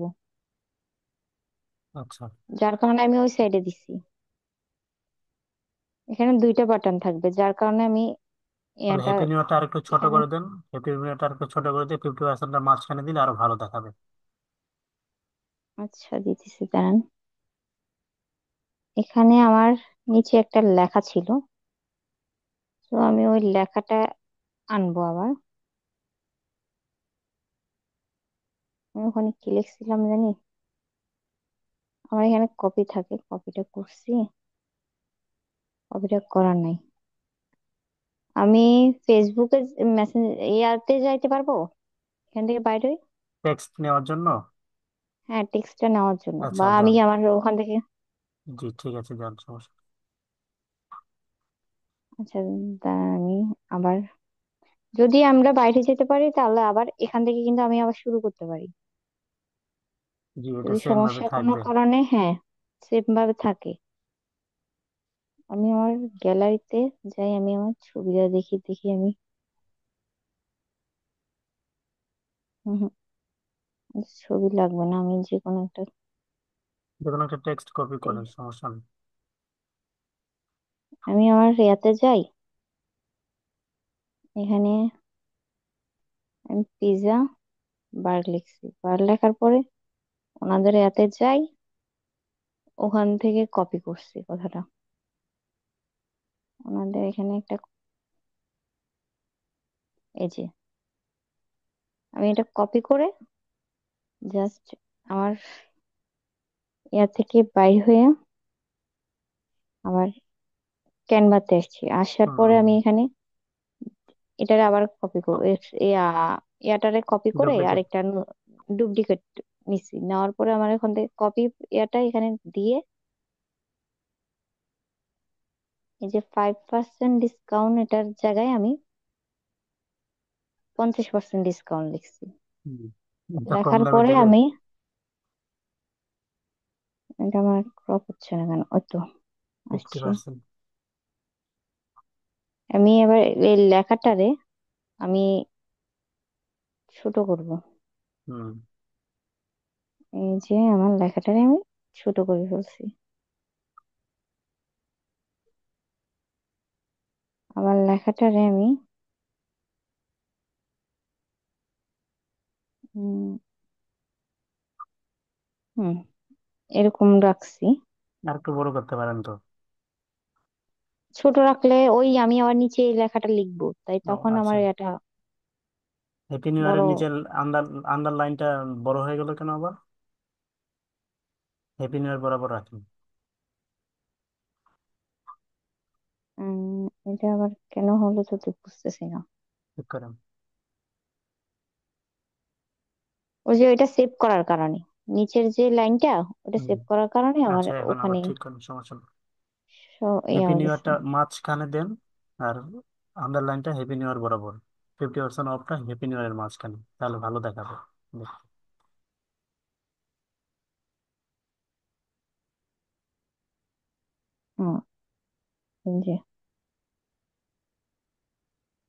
আচ্ছা। যার কারণে আমি ওই সাইডে দিছি। এখানে দুইটা বাটন থাকবে, যার কারণে আমি তাহলে এটা হ্যাপি নিউ ইয়ারটা আর একটু ছোট এখানে, করে দেন। হ্যাপি নিউ ইয়ারটা আর একটু ছোট করে দিয়ে 50%টা মাঝখানে দিলে আরো ভালো দেখাবে। আচ্ছা দিতেছি দাঁড়ান। এখানে আমার নিচে একটা লেখা ছিল, তো আমি ওই লেখাটা আনবো আবার। আমি ওখানে কি লিখছিলাম জানি, আমার এখানে কপি থাকে, কপিটা করছি, কপিটা করার নাই। আমি ফেসবুকে মেসেঞ্জ ইয়াতে যাইতে পারবো এখান থেকে বাইরে? টেক্সট নেওয়ার জন্য? হ্যাঁ, টেক্সটটা নেওয়ার জন্য, আচ্ছা, বা আমি যান। আমার ওখান থেকে। জি ঠিক আছে, যান, সমস্যা আচ্ছা, আমি আবার, যদি আমরা বাইরে যেতে পারি তাহলে আবার এখান থেকে কিন্তু আমি আবার শুরু করতে পারি। নেই। জি, এটা যদি সেম ভাবে সমস্যা কোনো থাকবে। কারণে, হ্যাঁ, সেম ভাবে থাকে। আমি আমার গ্যালারিতে যাই, আমি আমার ছবিটা দেখি দেখি আমি। হুম হুম, ছবি লাগবে না, আমি যে কোনো একটা যে কোনো একটা টেক্সট কপি এই, করেন, সমস্যা নেই। আমি আমার ইয়াতে যাই, এখানে আমি পিৎজা বার লিখছি, বার লেখার পরে ওনাদের ইয়াতে যাই, ওখান থেকে কপি করছি কথাটা। ওনাদের এখানে একটা, এই যে আমি এটা কপি করে জাস্ট আমার ইয়া থেকে বাইর হয়ে আবার ক্যানভাতে আসছি, আসার পরে আমি হুম। এখানে এটারে আবার কপি করবো, ইয়াটারে কপি করে ডুপ্লিকেট। আরেকটা ডুপ্লিকেট নিছি, নেওয়ার পরে আমার এখন থেকে কপি ইয়াটা এখানে দিয়ে, এই যে 5% ডিসকাউন্ট এটার জায়গায় আমি 50% ডিসকাউন্ট লিখছি। একটা কম লেখার দামে পরে দিলে। আমি, এটা আমার ক্রপ হচ্ছে না কেন, ওই তো 50%। আসছে। আমি এবার এই লেখাটারে আমি ছোট করব, হুম। এই যে আমার লেখাটারে আমি ছোট করে ফেলছি। আমার লেখাটারে আমি উম, হুম এরকম রাখছি। আর একটু বড় করতে পারেন তো। ছোট রাখলে ওই আমি আবার নিচে এই লেখাটা লিখবো, তাই ও তখন আমার আচ্ছা। এটা হ্যাপি নিউ ইয়ারের বড়। নিচে আন্ডার আন্ডারলাইনটা বড় হয়ে গেল কেন আবার? হ্যাপি নিউ ইয়ার বরাবর রাখুন। এটা আবার কেন হলো তো তুই বুঝতেছি না। ঠিক করেন। ওই যে ওইটা সেভ করার কারণে, নিচের যে লাইনটা ওটা হুম। সেভ করার কারণে আমার আচ্ছা, এখন আবার ওখানে ঠিক করেন, সমস্যা নেই। ইয়ে হ্যাপি হয়ে নিউ গেছে। ইয়ারটা মাঝখানে দেন। আর আন্ডারলাইনটা হ্যাপি নিউ ইয়ার বরাবর। 50% অফটা হ্যাপি নিউ ইয়ারের মাঝখানে, তাহলে ভালো দেখাবে দেখতে। হুম, এই যে,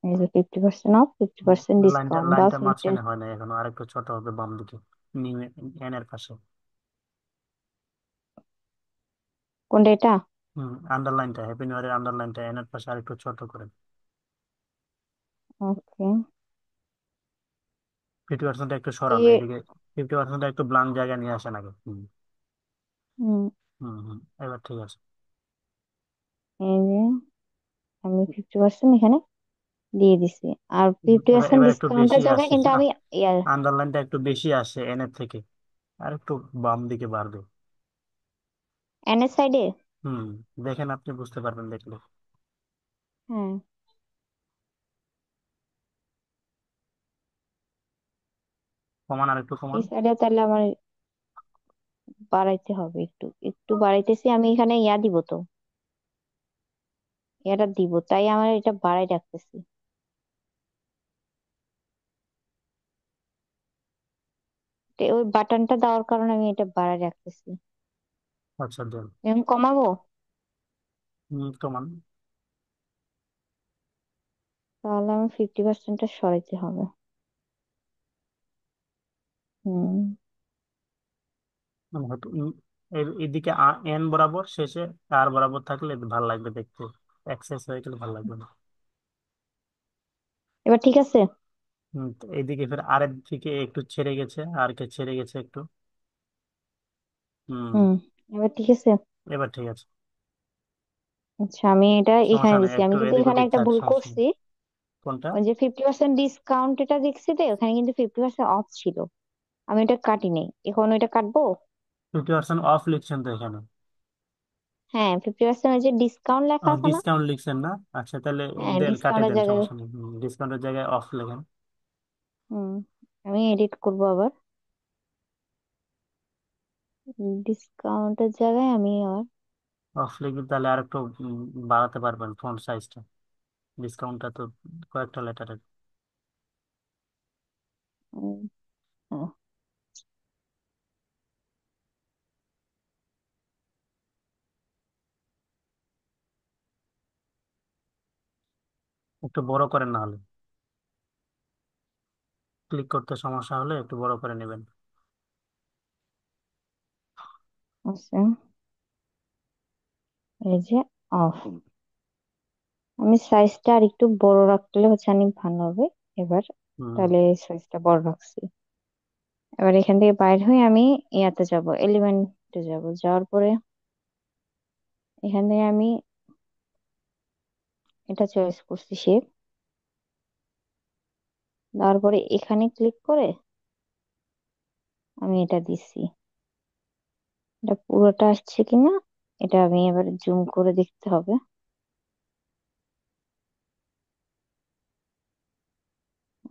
এই যে 50% অফ, 50% লাইনটা ডিসকাউন্ট বা লাইনটা 50। মাঝখানে হয় না, এখন আরেকটু ছোট হবে বাম দিকে। নিউ এন এর পাশে। কোনটা এটা? আন্ডারলাইনটা হ্যাপি নিউ ইয়ারের আন্ডারলাইনটা এন এর পাশে আরেকটু ছোট করেন। ওকে। 50% একটু সরান এই, এদিকে। 50% একটু ব্লাঙ্ক জায়গা নিয়ে আসেন আগে। হুম। হুম, হুম হুম, এবার ঠিক আছে। এই যে আমি 50% এখানে দিয়ে দিছি, আর ফিফটি এবার পার্সেন্ট এবার একটু বেশি ডিসকাউন্টের জায়গায় আসে। কিন্তু আমি ইয়া আন্ডারলাইনটা একটু বেশি আসে এন এর থেকে। আর একটু বাম দিকে বাড়বে। এন এর সাইডে। হুম। দেখেন, আপনি বুঝতে পারবেন দেখলে। হ্যাঁ, কমান, আর একটু এই কমান। সাইডে তাহলে আমার বাড়াইতে হবে, একটু একটু বাড়াইতেছি, আমি এখানে ইয়া দিব তো, ইয়াটা দিব, তাই আমার এটা বাড়াই রাখতেছি। তো ওই বাটনটা দেওয়ার কারণে আমি এটা বাড়াই রাখতেছি। আচ্ছা দেন। এখন কমাবো, কমান। তাহলে আমার 50%টা সরাইতে হবে। হুম। মানে হয়তো এদিকে এন বরাবর শেষে আর বরাবর থাকলে ভালো লাগবে দেখতে। এক্সেস হয়ে গেলে ভালো লাগবে না। এবার ঠিক আছে। তো এইদিকে ফের আরের দিকে একটু ছেড়ে গেছে, আর কে ছেড়ে গেছে একটু। হুম। হুম, এবার ঠিক আছে। এবার ঠিক আছে। আচ্ছা, আমি এটা এখানে সমস্যা নেই, দিছি, আমি একটু কিন্তু এদিক এখানে ওদিক একটা থাক, ভুল সমস্যা নেই। করছি। কোনটা? ওই যে 50% ডিসকাউন্ট এটা দেখছি তো, ওখানে কিন্তু 50% অফ ছিল, আমি এটা কাটি নাই, এখন ওইটা কাটবো। 50% অফ লিখছেন তো এখানে। হ্যাঁ, 50% ওই যে ডিসকাউন্ট লেখা আছে না। ডিসকাউন্ট লিখছেন না? আচ্ছা তাহলে হ্যাঁ, দেন, কাটে ডিসকাউন্টের দেন, জায়গায়। সমস্যা নেই। ডিসকাউন্টের জায়গায় অফ লেখেন। হুম, আমি এডিট করব আবার, ডিসকাউন্টের জায়গায় আমি আর অফ লিখে তাহলে আর একটু বাড়াতে পারবেন ফন্ট সাইজটা। ডিসকাউন্টটা তো কয়েকটা লেটারের। উম, হ্যাঁ, একটু বড় করেন না হলে। ক্লিক করতে সমস্যা হলে একটু বড় করে নেবেন। আচ্ছা, এই যে অফ। আমি সাইজটা আর একটু বড় রাখলে হচ্ছে অনেক ভালো হবে এবার। হুম। তাহলে সাইজটা বড় রাখছি। এবার এখান থেকে বাইর হয়ে আমি ইয়াতে যাব, এলিমেন্টে যাব, যাওয়ার পরে এখান থেকে আমি এটা চয়েস করছি শেপ। তারপরে এখানে ক্লিক করে আমি এটা দিচ্ছি। এটা পুরোটা আসছে কিনা এটা আমি এবার জুম করে দেখতে হবে।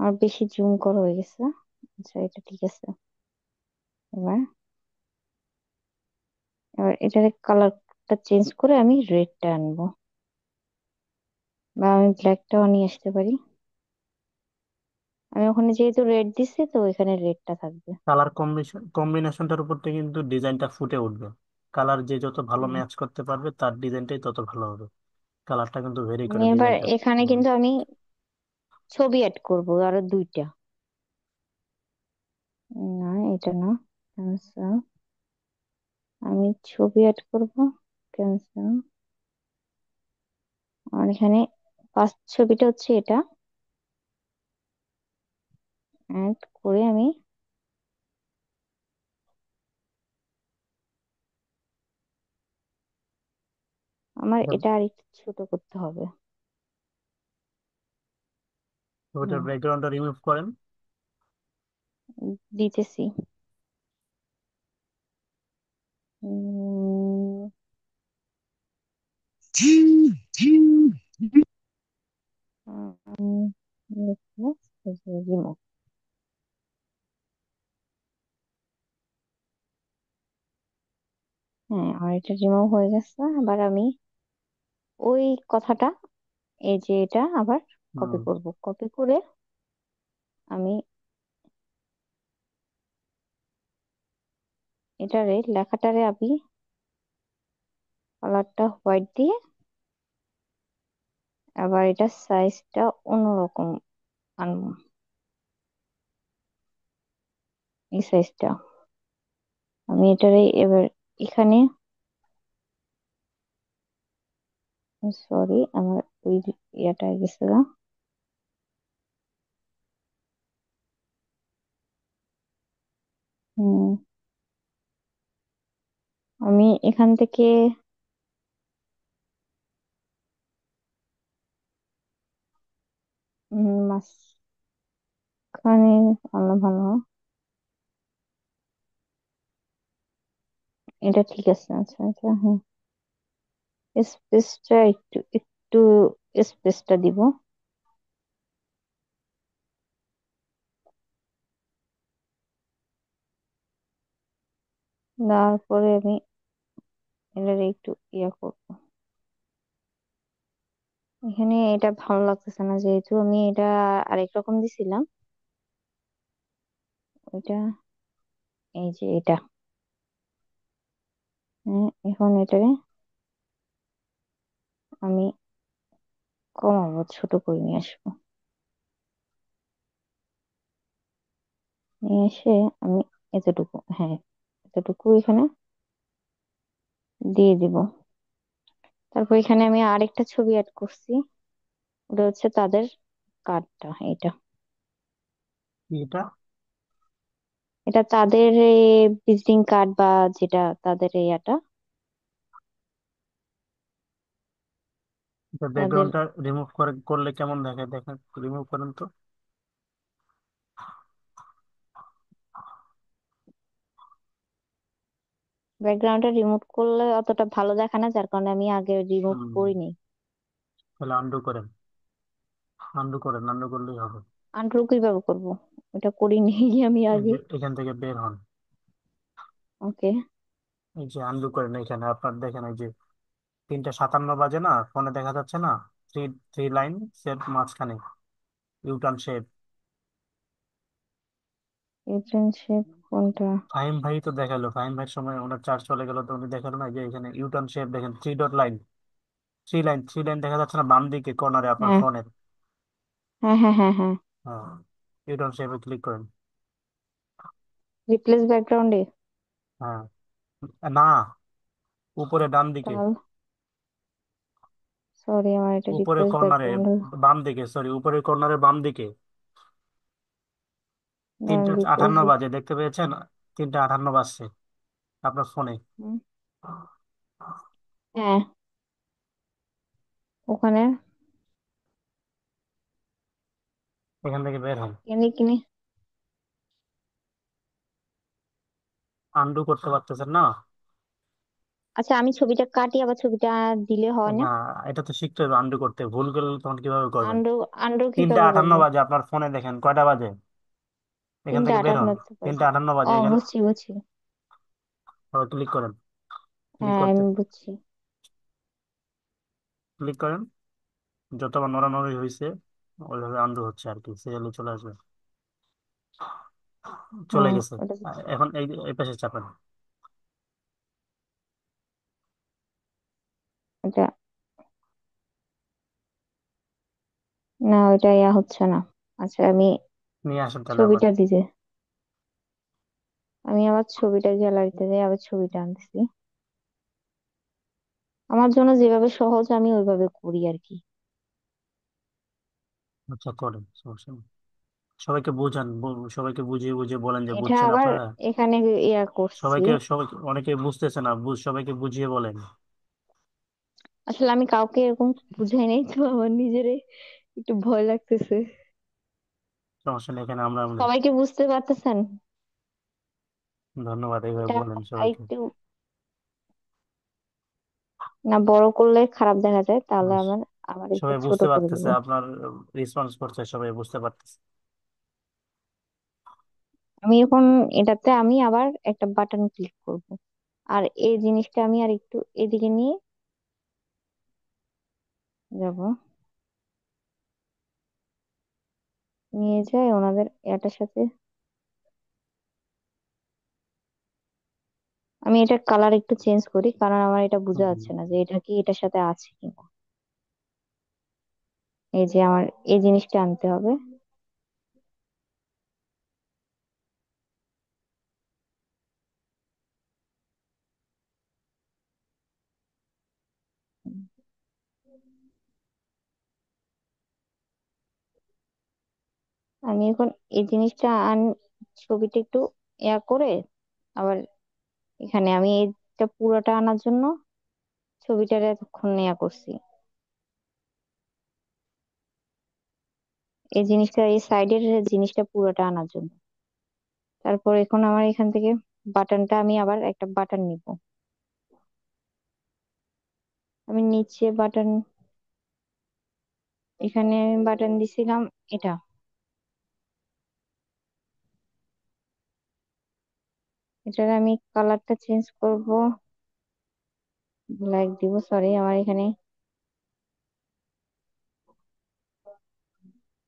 আর বেশি জুম করা হয়ে গেছে। আচ্ছা, এটা ঠিক আছে। এবার এবার এটার কালারটা চেঞ্জ করে আমি রেডটা আনবো, বা আমি ব্ল্যাকটাও নিয়ে আসতে পারি। আমি ওখানে যেহেতু রেড দিচ্ছি তো এখানে রেডটা থাকবে। কালার কম্বিনেশনটার উপর থেকে কিন্তু ডিজাইনটা ফুটে উঠবে। কালার যে যত ভালো হ্যাঁ। ম্যাচ করতে পারবে তার ডিজাইনটাই তত ভালো হবে। কালারটা কিন্তু ভেরি আমি করে এবার ডিজাইনটা। এখানে কিন্তু আমি ছবি অ্যাড করব আরো দুইটা। না, এটা না, ক্যান্সেল। আমি ছবি অ্যাড করব, ক্যান্সেল। আর এখানে ফার্স্ট ছবিটা হচ্ছে এটা, অ্যাড করে আমি আমার এটা আর একটু ছোট করতে হবে। ওটার হুম, ব্যাকগ্রাউন্ডটা রিমুভ করেন। দিতেছি। উম, উম, রিমুভ। হ্যাঁ, আর এটা রিমুভ হয়ে গেছে। আবার আমি ওই কথাটা, এই যে এটা আবার কপি হুম। করব, কপি করে আমি এটারে লেখাটারে আমি কালারটা হোয়াইট দিয়ে আবার এটা সাইজটা অন্যরকম আনবো। এই সাইজটা আমি এটারে এবার এখানে, সরি আমার ওই ইয়াটা গেছিল। হুম, আমি এখান থেকে মাঝখানে আনলে ভালো হয়। এটা ঠিক আছে। আচ্ছা আচ্ছা, হ্যাঁ, স্পেসটা একটু একটু স্পেসটা দিব। তারপরে আমি এটার একটু ইয়া করবো। এখানে এটা ভালো লাগতেছে না যেহেতু আমি এটা আরেক রকম দিছিলাম। ওইটা, এই যে এটা, হ্যাঁ, এখন এটারে আমি কমাবো, ছোট করে নিয়ে আসবো। নিয়ে এসে আমি এতটুকু, হ্যাঁ, এতটুকু এখানে দিয়ে দিব। তারপর এখানে আমি আরেকটা ছবি অ্যাড করছি, ওটা হচ্ছে তাদের কার্ডটা। এটা এটা এটা তাদের ভিজিটিং কার্ড বা যেটা তাদের ইয়াটা, এটা তাদের ব্যাকগ্রাউন্ডটা রিমুভ করলে কেমন দেখে দেখেন, রিমুভ করেন তো। ব্যাকগ্রাউন্ডটা রিমুভ করলে অতটা ভালো দেখা না, যার কারণে আমি আগে রিমুভ হুম। করিনি। তাহলে আন্ডু করেন, আন্ডু করেন, আন্ডু করলেই হবে। আনরু কিভাবে করবো? ওটা করিনি আমি এই আগে। যে এখান থেকে বের হন। ওকে। এই যে আন্ডু করেন, এখানে আপনার দেখেন এই যে 3:57 বাজে না, ফোনে দেখা যাচ্ছে না? থ্রি থ্রি লাইন শেপ মাঝখানে, ইউটার্ন শেপ। রিলেশনশিপ কোনটা? ফাহিম ভাই তো দেখালো, ফাহিম ভাইয়ের সময় ওনার চার্জ চলে গেল তো উনি দেখালো না যে এখানে ইউটার্ন শেপ দেখেন, 3 ডট লাইন, থ্রি লাইন দেখা যাচ্ছে না বাম দিকে কর্নারে আপনার হ্যাঁ ফোনের? হ্যাঁ হ্যাঁ হ্যাঁ হ্যাঁ। হ্যাঁ, ইউটার্ন শেপে ক্লিক করেন। রিপ্লেস ব্যাকগ্রাউন্ডে। হ্যাঁ, না, উপরে ডান দিকে। তাহলে সরি, আমার এটা উপরে রিফ্রেশ কর্নারে, ব্যাকগ্রাউন্ড। বাম দিকে, সরি, উপরে কর্নারে বাম দিকে। দাঁড়ান, 3:58 রিফ্রেশ। বাজে, দেখতে পেয়েছেন? 3:58 বাজছে আপনার ফোনে। হ্যাঁ, ওখানে এখান থেকে বের হন। কিনে কিনে। আন্ডু করতে পারতেছেন না? আচ্ছা, আমি ছবিটা কাটি আবার ছবিটা দিলে হয় না? না, এটা তো শিখতে হবে আন্ডু করতে, ভুল করলে তখন কিভাবে করবেন? আন্ডু, আন্ডু তিনটা কিভাবে আটান্ন করবো? বাজে আপনার ফোনে, দেখেন কয়টা বাজে। এখান তিনটা থেকে বের হন। আটান্ন তো তিনটা বাজে। আটান্ন বাজে ও, এখানে। বুঝছি বুঝছি। ক্লিক করেন। ক্লিক হ্যাঁ, করতে, আমি বুঝছি। ক্লিক করেন। যতবার নড়ানড়ি হয়েছে ওইভাবে আন্ডু হচ্ছে আর কি, সিরিয়ালে চলে আসবে। চলে হ্যাঁ, গেছে। ওটা বুঝছি। এখন এই এই পাশে চাপেন। এটা, না ওইটা ইয়া হচ্ছে না। আচ্ছা, আমি নিয়ে আসেন তাহলে আবার। ছবিটা দিতে, আমি আবার ছবিটা গ্যালারিতে যাই, আবার ছবিটা আনতেছি। আমার জন্য যেভাবে সহজ আমি ওইভাবে করি আর কি। আচ্ছা, করেন, সমস্যা নেই। সবাইকে বুঝান, সবাইকে বুঝিয়ে বুঝিয়ে বলেন যে এটা বুঝছেন আবার আপনারা। এখানে ইয়া করছি। সবাইকে অনেকে বুঝতেছে না, সবাইকে বুঝিয়ে বলেন। আসলে আমি কাউকে এরকম বুঝাই নাই তো, আমার নিজেরে একটু ভয় লাগতেছে। সমস্যা নেই, এখানে আমরা আমরা। সবাইকে বুঝতে পারতেছেন? ধন্যবাদ, এইভাবে এটা বলেন সবাইকে। একটু, না বড় করলে খারাপ দেখা যায়, তাহলে আমার আবার একটু সবাই ছোট বুঝতে করে পারতেছে দিব। আপনার রেসপন্স করছে, সবাই বুঝতে পারতেছে। আমি এখন এটাতে আমি আবার একটা বাটন ক্লিক করব, আর এই জিনিসটা আমি আর একটু এদিকে নিয়ে যাব, নিয়ে যাই ওনাদের এটার সাথে। আমি এটা কালার একটু চেঞ্জ করি, কারণ আমার এটা বোঝা হুম। যাচ্ছে না যে এটা কি এটার সাথে আছে কিনা। এই যে আমার এই জিনিসটা আনতে হবে। আমি এখন এই জিনিসটা ছবিটা একটু ইয়া করে আবার এখানে আমি এটা পুরোটা আনার জন্য ছবিটার এতক্ষণ ইয়া করছি। এই জিনিসটা, এই সাইডের জিনিসটা পুরোটা আনার জন্য। তারপর এখন আমার এখান থেকে বাটনটা, আমি আবার একটা বাটন নিব। আমি নিচে বাটন, এখানে আমি বাটন দিছিলাম এটা। এটার আমি কালারটা চেঞ্জ করব, ব্ল্যাক দিব, সরি আমার এখানে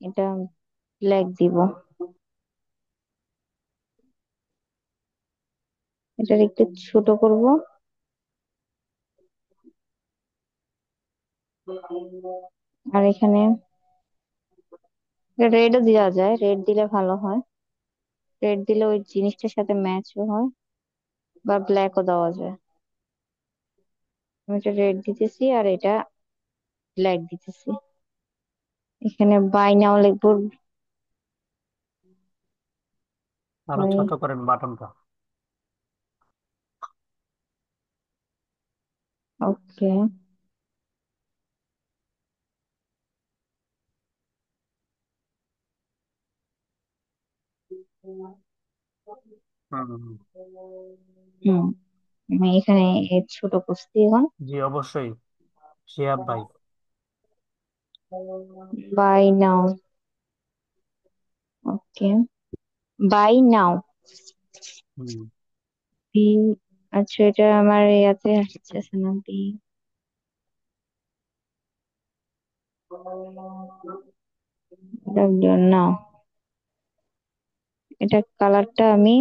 এটা ব্ল্যাক দিব। এটার একটু ছোট করব, আর এখানে রেডও দেওয়া যায়, রেড দিলে ভালো হয়। রেড দিলে ওই জিনিসটার সাথে ম্যাচও হয়, বা ব্ল্যাকও দেওয়া যায়। আমি এটা রেড দিতেছি আর এটা ব্ল্যাক দিতেছি। এখানে বাই নাও লিখবো। আরো ছোট করেন বাটনটা। ওকে। হুম হুম, হুম। হুম, আমি এখানে ছোট করছি এখন। জি অবশ্যই, শিহাব ভাই। Bye now. Okay, bye now. হুম। বি, আচ্ছা এটা আমার ইয়াতে আসছে না, বি নাও। এটা কালারটা আমি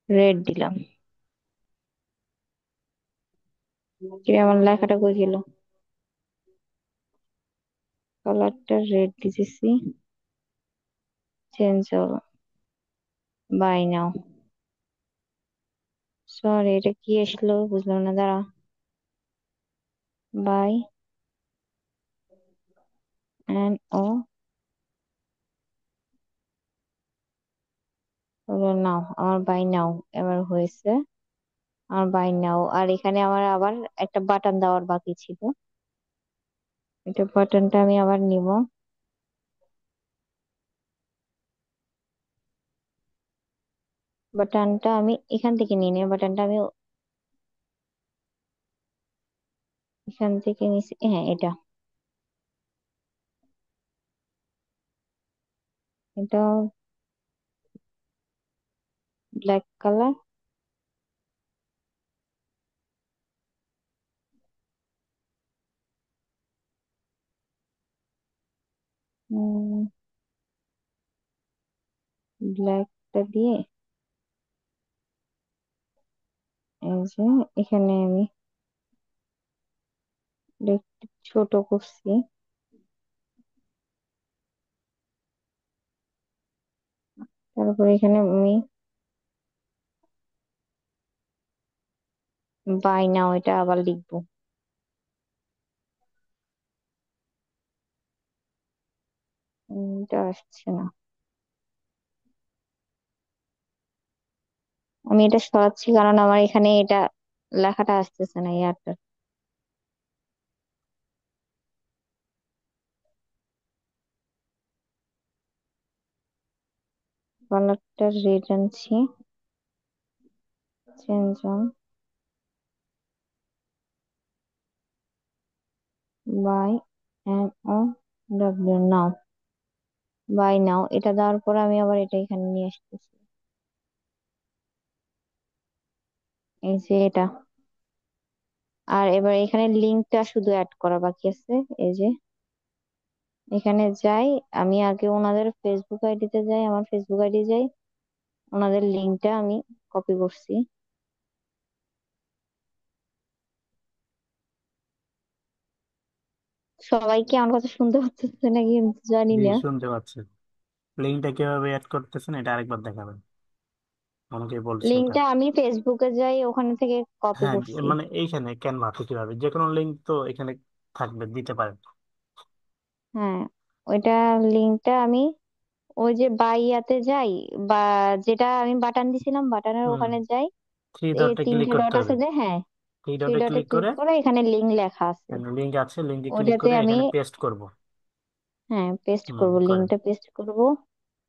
রেড দিলাম। কি আমার লেখাটা কই গেল? কালারটা রেড দিতেছি, চেঞ্জ হলো, বাই নাও। সরি, এটা কি আসলো বুঝলাম না, দাঁড়া। বাই এন্ড ও নাও, আমার বাই নাও এবার হয়েছে। আমার বাই নাও, আর এখানে আমার আবার একটা বাটন দেওয়ার বাকি ছিল। এটা বাটনটা আমি আবার নিব। বাটনটা আমি এখান থেকে নিয়ে নিই, বাটনটা আমি এখান থেকে নিছি, হ্যাঁ এটা। এটা ব্ল্যাক কালার। ব্ল্যাকটা দিয়ে এই যে এখানে আমি এটা একটু ছোট করছি। তারপরে এখানে আমি বাই নাও এটা আবার লিখবো। এটা আসছে না, আমি এটা সরাচ্ছি কারণ আমার এখানে এটা লেখাটা আসতেছে না ইয়ারটা। কালারটা রেড আনছি। Change on by and O W now. By now এটা দেওয়ার পরে আমি আবার এটা এখানে নিয়ে আসতেছি। এই যে এটা। আর এবার এখানে লিঙ্কটা শুধু অ্যাড করা বাকি আছে। এই যে এখানে যাই, আমি আগে ওনাদের ফেসবুক আইডিতে যাই, আমার ফেসবুক আইডি যাই, ওনাদের লিঙ্কটা আমি কপি করছি। সবাই কি আমার কথা শুনতে পাচ্ছে নাকি আমি তো জানি জি, না। শুনতে পাচ্ছি। লিঙ্কটা কিভাবে অ্যাড করতেছেন এটা আরেকবার দেখাবেন, আমাকে বলছে এটা। লিঙ্কটা আমি ফেসবুকে যাই, ওখানে থেকে কপি হ্যাঁ, করছি। মানে এইখানে ক্যানভাতে কিভাবে যে কোনো লিঙ্ক তো এখানে থাকবে, দিতে পারেন। হ্যাঁ, ওইটা লিঙ্কটা আমি ওই যে বাইয়াতে যাই, বা যেটা আমি বাটন দিছিলাম বাটনের হুম, ওখানে যাই। থ্রি এই ডটে ক্লিক তিনটে করতে ডট হবে। আছে যে, হ্যাঁ, থ্রি থ্রি ডটে ডটে ক্লিক ক্লিক করে করে এখানে লিঙ্ক লেখা আছে, লিঙ্ক আছে, লিঙ্কে ক্লিক ওটাতে করে আমি, এখানে পেস্ট করব। হ্যাঁ পেস্ট হুম, করব, করেন। লিঙ্কটা পেস্ট করব।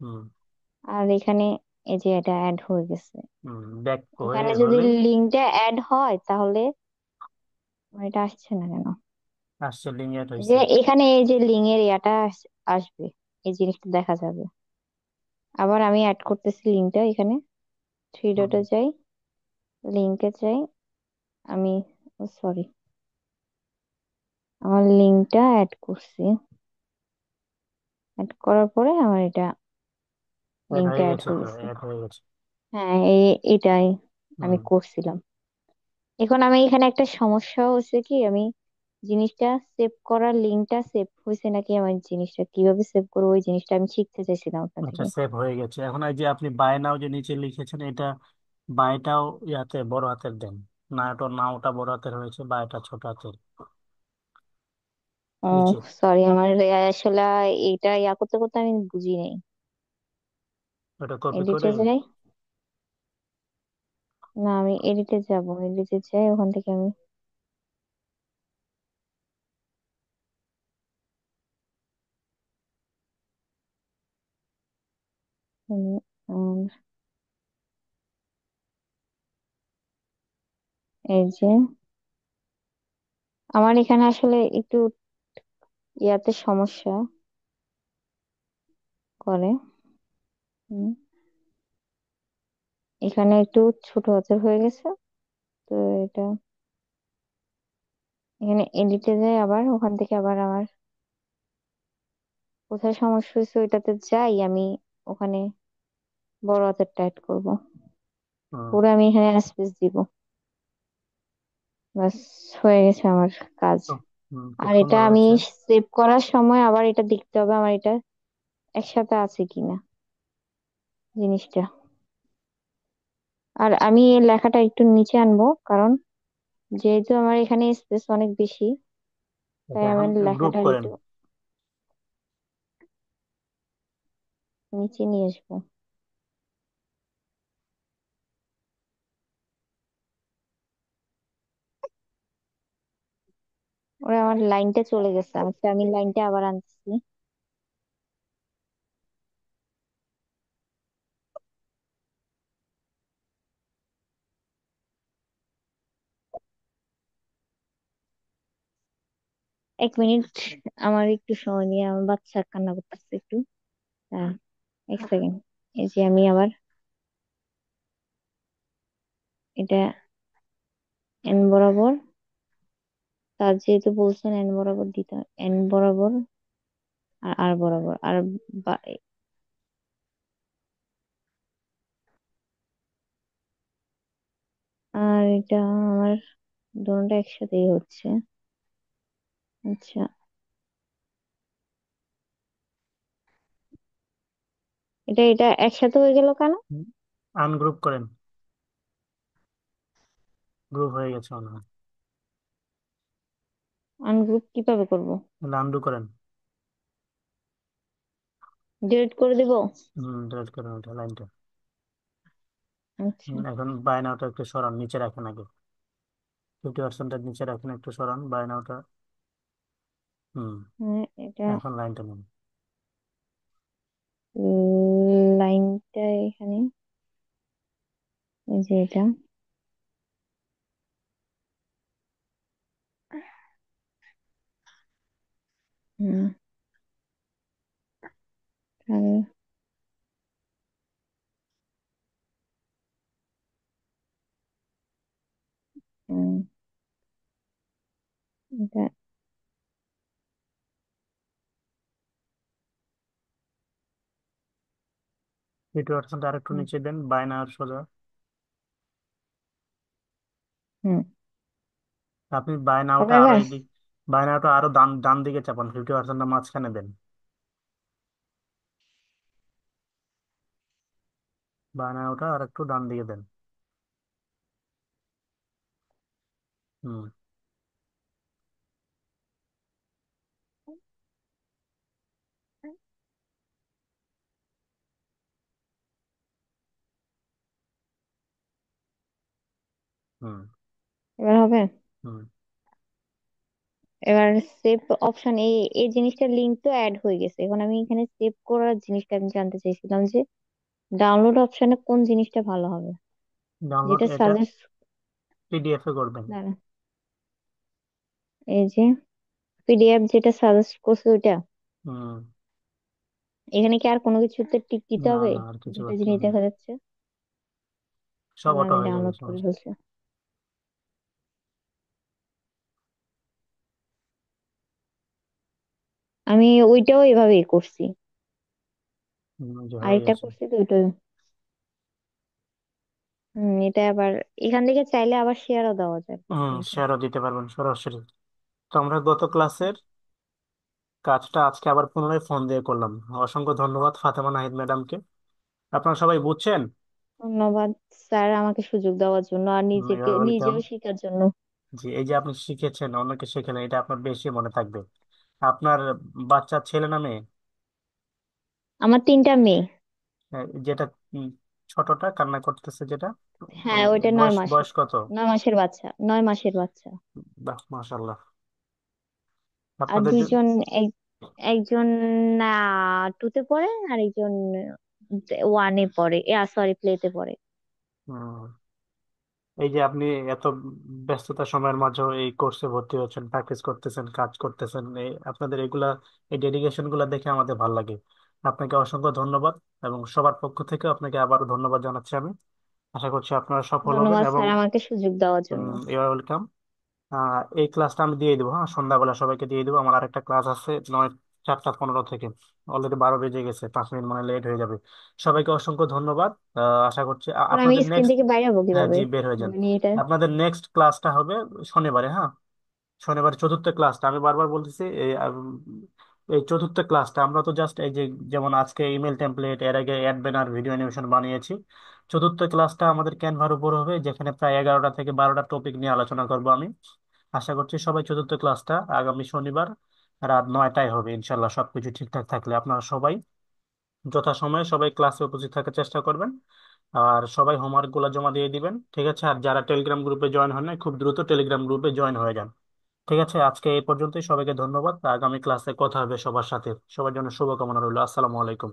হুম। আর এখানে এই যে এটা অ্যাড হয়ে গেছে। হুম, ব্যাক হয়ে এখানে যদি হলে লিঙ্কটা অ্যাড হয় তাহলে এটা আসছে না কেন? আসছে, লিঙ্ক অ্যাড যে হয়েছে। এখানে এই যে লিঙ্কের ইয়াটা আসবে, এই জিনিসটা দেখা যাবে। আবার আমি অ্যাড করতেছি লিঙ্কটা এখানে, থ্রি হুম, ডটে যাই, লিঙ্কে যাই আমি, সরি, আমার লিঙ্কটা অ্যাড করছি। অ্যাড করার পরে আমার এটা অ্যাড লিঙ্কটা হয়ে অ্যাড গেছে, হয়ে তো গেছে। অ্যাড হয়ে গেছে। হ্যাঁ, এটাই আমি হুম। করছিলাম। এখন আমি এখানে একটা সমস্যা হচ্ছে কি, আমি জিনিসটা সেভ করার লিঙ্কটা সেভ হয়েছে নাকি, আমার জিনিসটা কিভাবে সেভ করবো ওই জিনিসটা আমি শিখতে চাইছিলাম আপনার আচ্ছা, থেকে। সেভ হয়ে গেছে। এখন এই যে আপনি বাই নাও যে নিচে লিখেছেন, এটা বাইটাও ইয়াতে বড় হাতের দেন। না, এটা নাওটা বড় হাতের হয়েছে, বাইটা ছোট হাতের ও নিচে। সরি, আমার আসলে এটা ইয়া করতে করতে আমি বুঝি নাই। ওটা কপি এডিটে করে। যাই, না আমি এডিটে যাব, এডিটে যাই ওখান থেকে আমি উম, উম, এই যে আমার এখানে আসলে একটু ইয়াতে সমস্যা করে। হুম, এখানে একটু ছোট হাতের হয়ে গেছে, তো এটা এখানে এডিটে যাই, আবার ওখান থেকে আবার আমার কোথায় সমস্যা হয়েছে ওইটাতে যাই আমি, ওখানে বড় হাতের টাইট করব, হুম, পুরো আমি এখানে স্পেস দিব। বাস, হয়ে গেছে আমার কাজ। তো, খুব আর এটা সুন্দর আমি হয়েছে। সেভ করার সময় আবার এটা দেখতে হবে আমার এটা একসাথে আছে কিনা জিনিসটা। আর আমি এই লেখাটা একটু নিচে আনবো, কারণ যেহেতু আমার এখানে স্পেস অনেক বেশি, এটা তাই এখন আমি গ্রুপ লেখাটার করেন। একটু নিচে নিয়ে আসবো। ওরা আমার লাইনটা চলে গেছে, আমি লাইনটা আবার আনতেছি। এক মিনিট, আমার একটু সময় নিয়ে, আমার বাচ্চা কান্না করতেছে একটু। হ্যাঁ, এক সেকেন্ড। এই যে আমি আবার এটা এন বরাবর, তার যেহেতু বলছেন এন বরাবর দিতে হয়, এন বরাবর আর আর বরাবর আর বা- আর এটা আমার দোনোটা একসাথেই হচ্ছে। আচ্ছা, এটা একসাথে হয়ে গেল কেন? আনগ্রুপ করেন, গ্রুপ হয়ে গেছে মনে হয়। আনগ্রুপ কিভাবে করব? আনডু করেন। ডিলিট করে দিব? ডিলিট করেন ওটা লাইনটা। আচ্ছা। এখন বায়নাটা একটু সরান, নিচে রাখেন আগে। 50% নিচে রাখেন, একটু সরান বায়নাটা। হুম। হ্যাঁ, এটা এখন লাইনটা নেন। লাইনটা এখানে, এই যে এটা। হুম, তাহলে, হুম, এটা, 50% আর একটু হুম, নিচে দেন, বায়নার সোজা। হুম। আপনি বায়না হবে ওটা আরো এবার? এদিক, বায়নাটা আরো ডান ডান দিকে চাপান, 50% মাঝখানে দেন। বায়না ওটা আর একটু ডান দিকে দেন। হুম। হুম। এবার হবে? হুম। এবার সেভ অপশন, এই এই জিনিসটার লিঙ্ক তো অ্যাড হয়ে গেছে, এখন আমি এখানে সেভ করার জিনিসটা আমি জানতে চাইছিলাম যে ডাউনলোড অপশনে কোন জিনিসটা ভালো হবে, ডাউনলোড যেটা এটা সাজেস্ট। পিডিএফ এ করবেন। দাঁড়া, এই যে পিডিএফ যেটা সাজেস্ট করছে ওইটা। হুম। এখানে কি আর কোনো কিছুতে টিক দিতে না হবে? না, আর কিছু দুটো করতে জিনিস হবে না। দেখা যাচ্ছে। সব তাহলে অটো আমি হয়ে যাবে, ডাউনলোড করে সমস্যা। ফেলছি। আমি ওইটাও এভাবেই করছি, যে হয়ে আরেকটা গেছে। করছি তো ওইটা। এটা আবার এখান থেকে চাইলে আবার শেয়ারও দেওয়া যায়, বুঝতে পারছি। শেয়ারও দিতে পারবেন সরাসরি। তো আমরা গত ক্লাসের কাজটা আজকে আবার পুনরায় ফোন দিয়ে করলাম। অসংখ্য ধন্যবাদ ফাতেমা নাহিদ ম্যাডামকে। আপনারা সবাই বুঝছেন? ধন্যবাদ স্যার, আমাকে সুযোগ দেওয়ার জন্য আর ইউ ওয়েলকাম। নিজেও শেখার জন্য। জি, এই যে আপনি শিখেছেন, অন্যকে শেখেন, এটা আপনার বেশি মনে থাকবে। আপনার বাচ্চা ছেলে না মেয়ে? আমার তিনটা মেয়ে। যেটা উম, ছোটটা কান্না করতেছে যেটা, হ্যাঁ, ওইটা নয় বয়স মাসের। বয়স কত? 9 মাসের বাচ্চা, 9 মাসের বাচ্চা। বাহ, মাশাল্লাহ। আর আপনাদের দুইজন, এক- একজন না টুতে পড়ে, আর একজন ওয়ানে পড়ে, সরি, প্লেতে পড়ে। এই যে আপনি এত ব্যস্ততার সময়ের মাঝেও এই কোর্সে ভর্তি হচ্ছেন, প্র্যাকটিস করতেছেন, কাজ করতেছেন, এই আপনাদের এগুলা, এই ডেডিকেশন গুলা দেখে আমাদের ভালো লাগে। আপনাকে অসংখ্য ধন্যবাদ, এবং সবার পক্ষ থেকে আপনাকে আবারও ধন্যবাদ জানাচ্ছি আমি। আশা করছি আপনারা সফল হবেন, ধন্যবাদ এবং স্যার আমাকে সুযোগ দেওয়ার জন্য। You are welcome. এই ক্লাসটা আমি দিয়ে দেবো, হ্যাঁ, সন্ধ্যাবেলা সবাইকে দিয়ে দেবো। আমার আরেকটা ক্লাস আছে 4টা 15 থেকে। অলরেডি 12 বেজে গেছে, 5 মিনিট মানে লেট হয়ে যাবে। সবাইকে অসংখ্য ধন্যবাদ। আশা করছি এখন আমি আপনাদের স্ক্রিন নেক্সট, থেকে বাইরে হবো হ্যাঁ কিভাবে? জি, বের হয়ে যান। মানে এটা, আপনাদের নেক্সট ক্লাসটা হবে শনিবারে, হ্যাঁ। শনিবার চতুর্থ ক্লাসটা আমি বারবার বলতেছি, এই চতুর্থ ক্লাসটা আমরা তো জাস্ট এই যে, যেমন আজকে ইমেল টেমপ্লেট, এর আগে অ্যাড ব্যানার, ভিডিও অ্যানিমেশন বানিয়েছি। চতুর্থ ক্লাসটা আমাদের ক্যানভার উপর হবে, যেখানে প্রায় 11টা থেকে 12টা টপিক নিয়ে আলোচনা করব আমি। আশা করছি সবাই চতুর্থ ক্লাসটা আগামী শনিবার রাত 9টায় হবে ইনশাল্লাহ, সবকিছু ঠিকঠাক থাকলে। আপনারা সবাই যথাসময়ে সবাই ক্লাসে উপস্থিত থাকার চেষ্টা করবেন। আর সবাই হোমওয়ার্ক গুলো জমা দিয়ে দিবেন, ঠিক আছে? আর যারা টেলিগ্রাম গ্রুপে জয়েন হন নাই, খুব দ্রুত টেলিগ্রাম গ্রুপে জয়েন হয়ে যান। ঠিক আছে, আজকে এই পর্যন্তই। সবাইকে ধন্যবাদ। আগামী ক্লাসে কথা হবে সবার সাথে। সবার জন্য শুভকামনা রইল। আসসালামু আলাইকুম।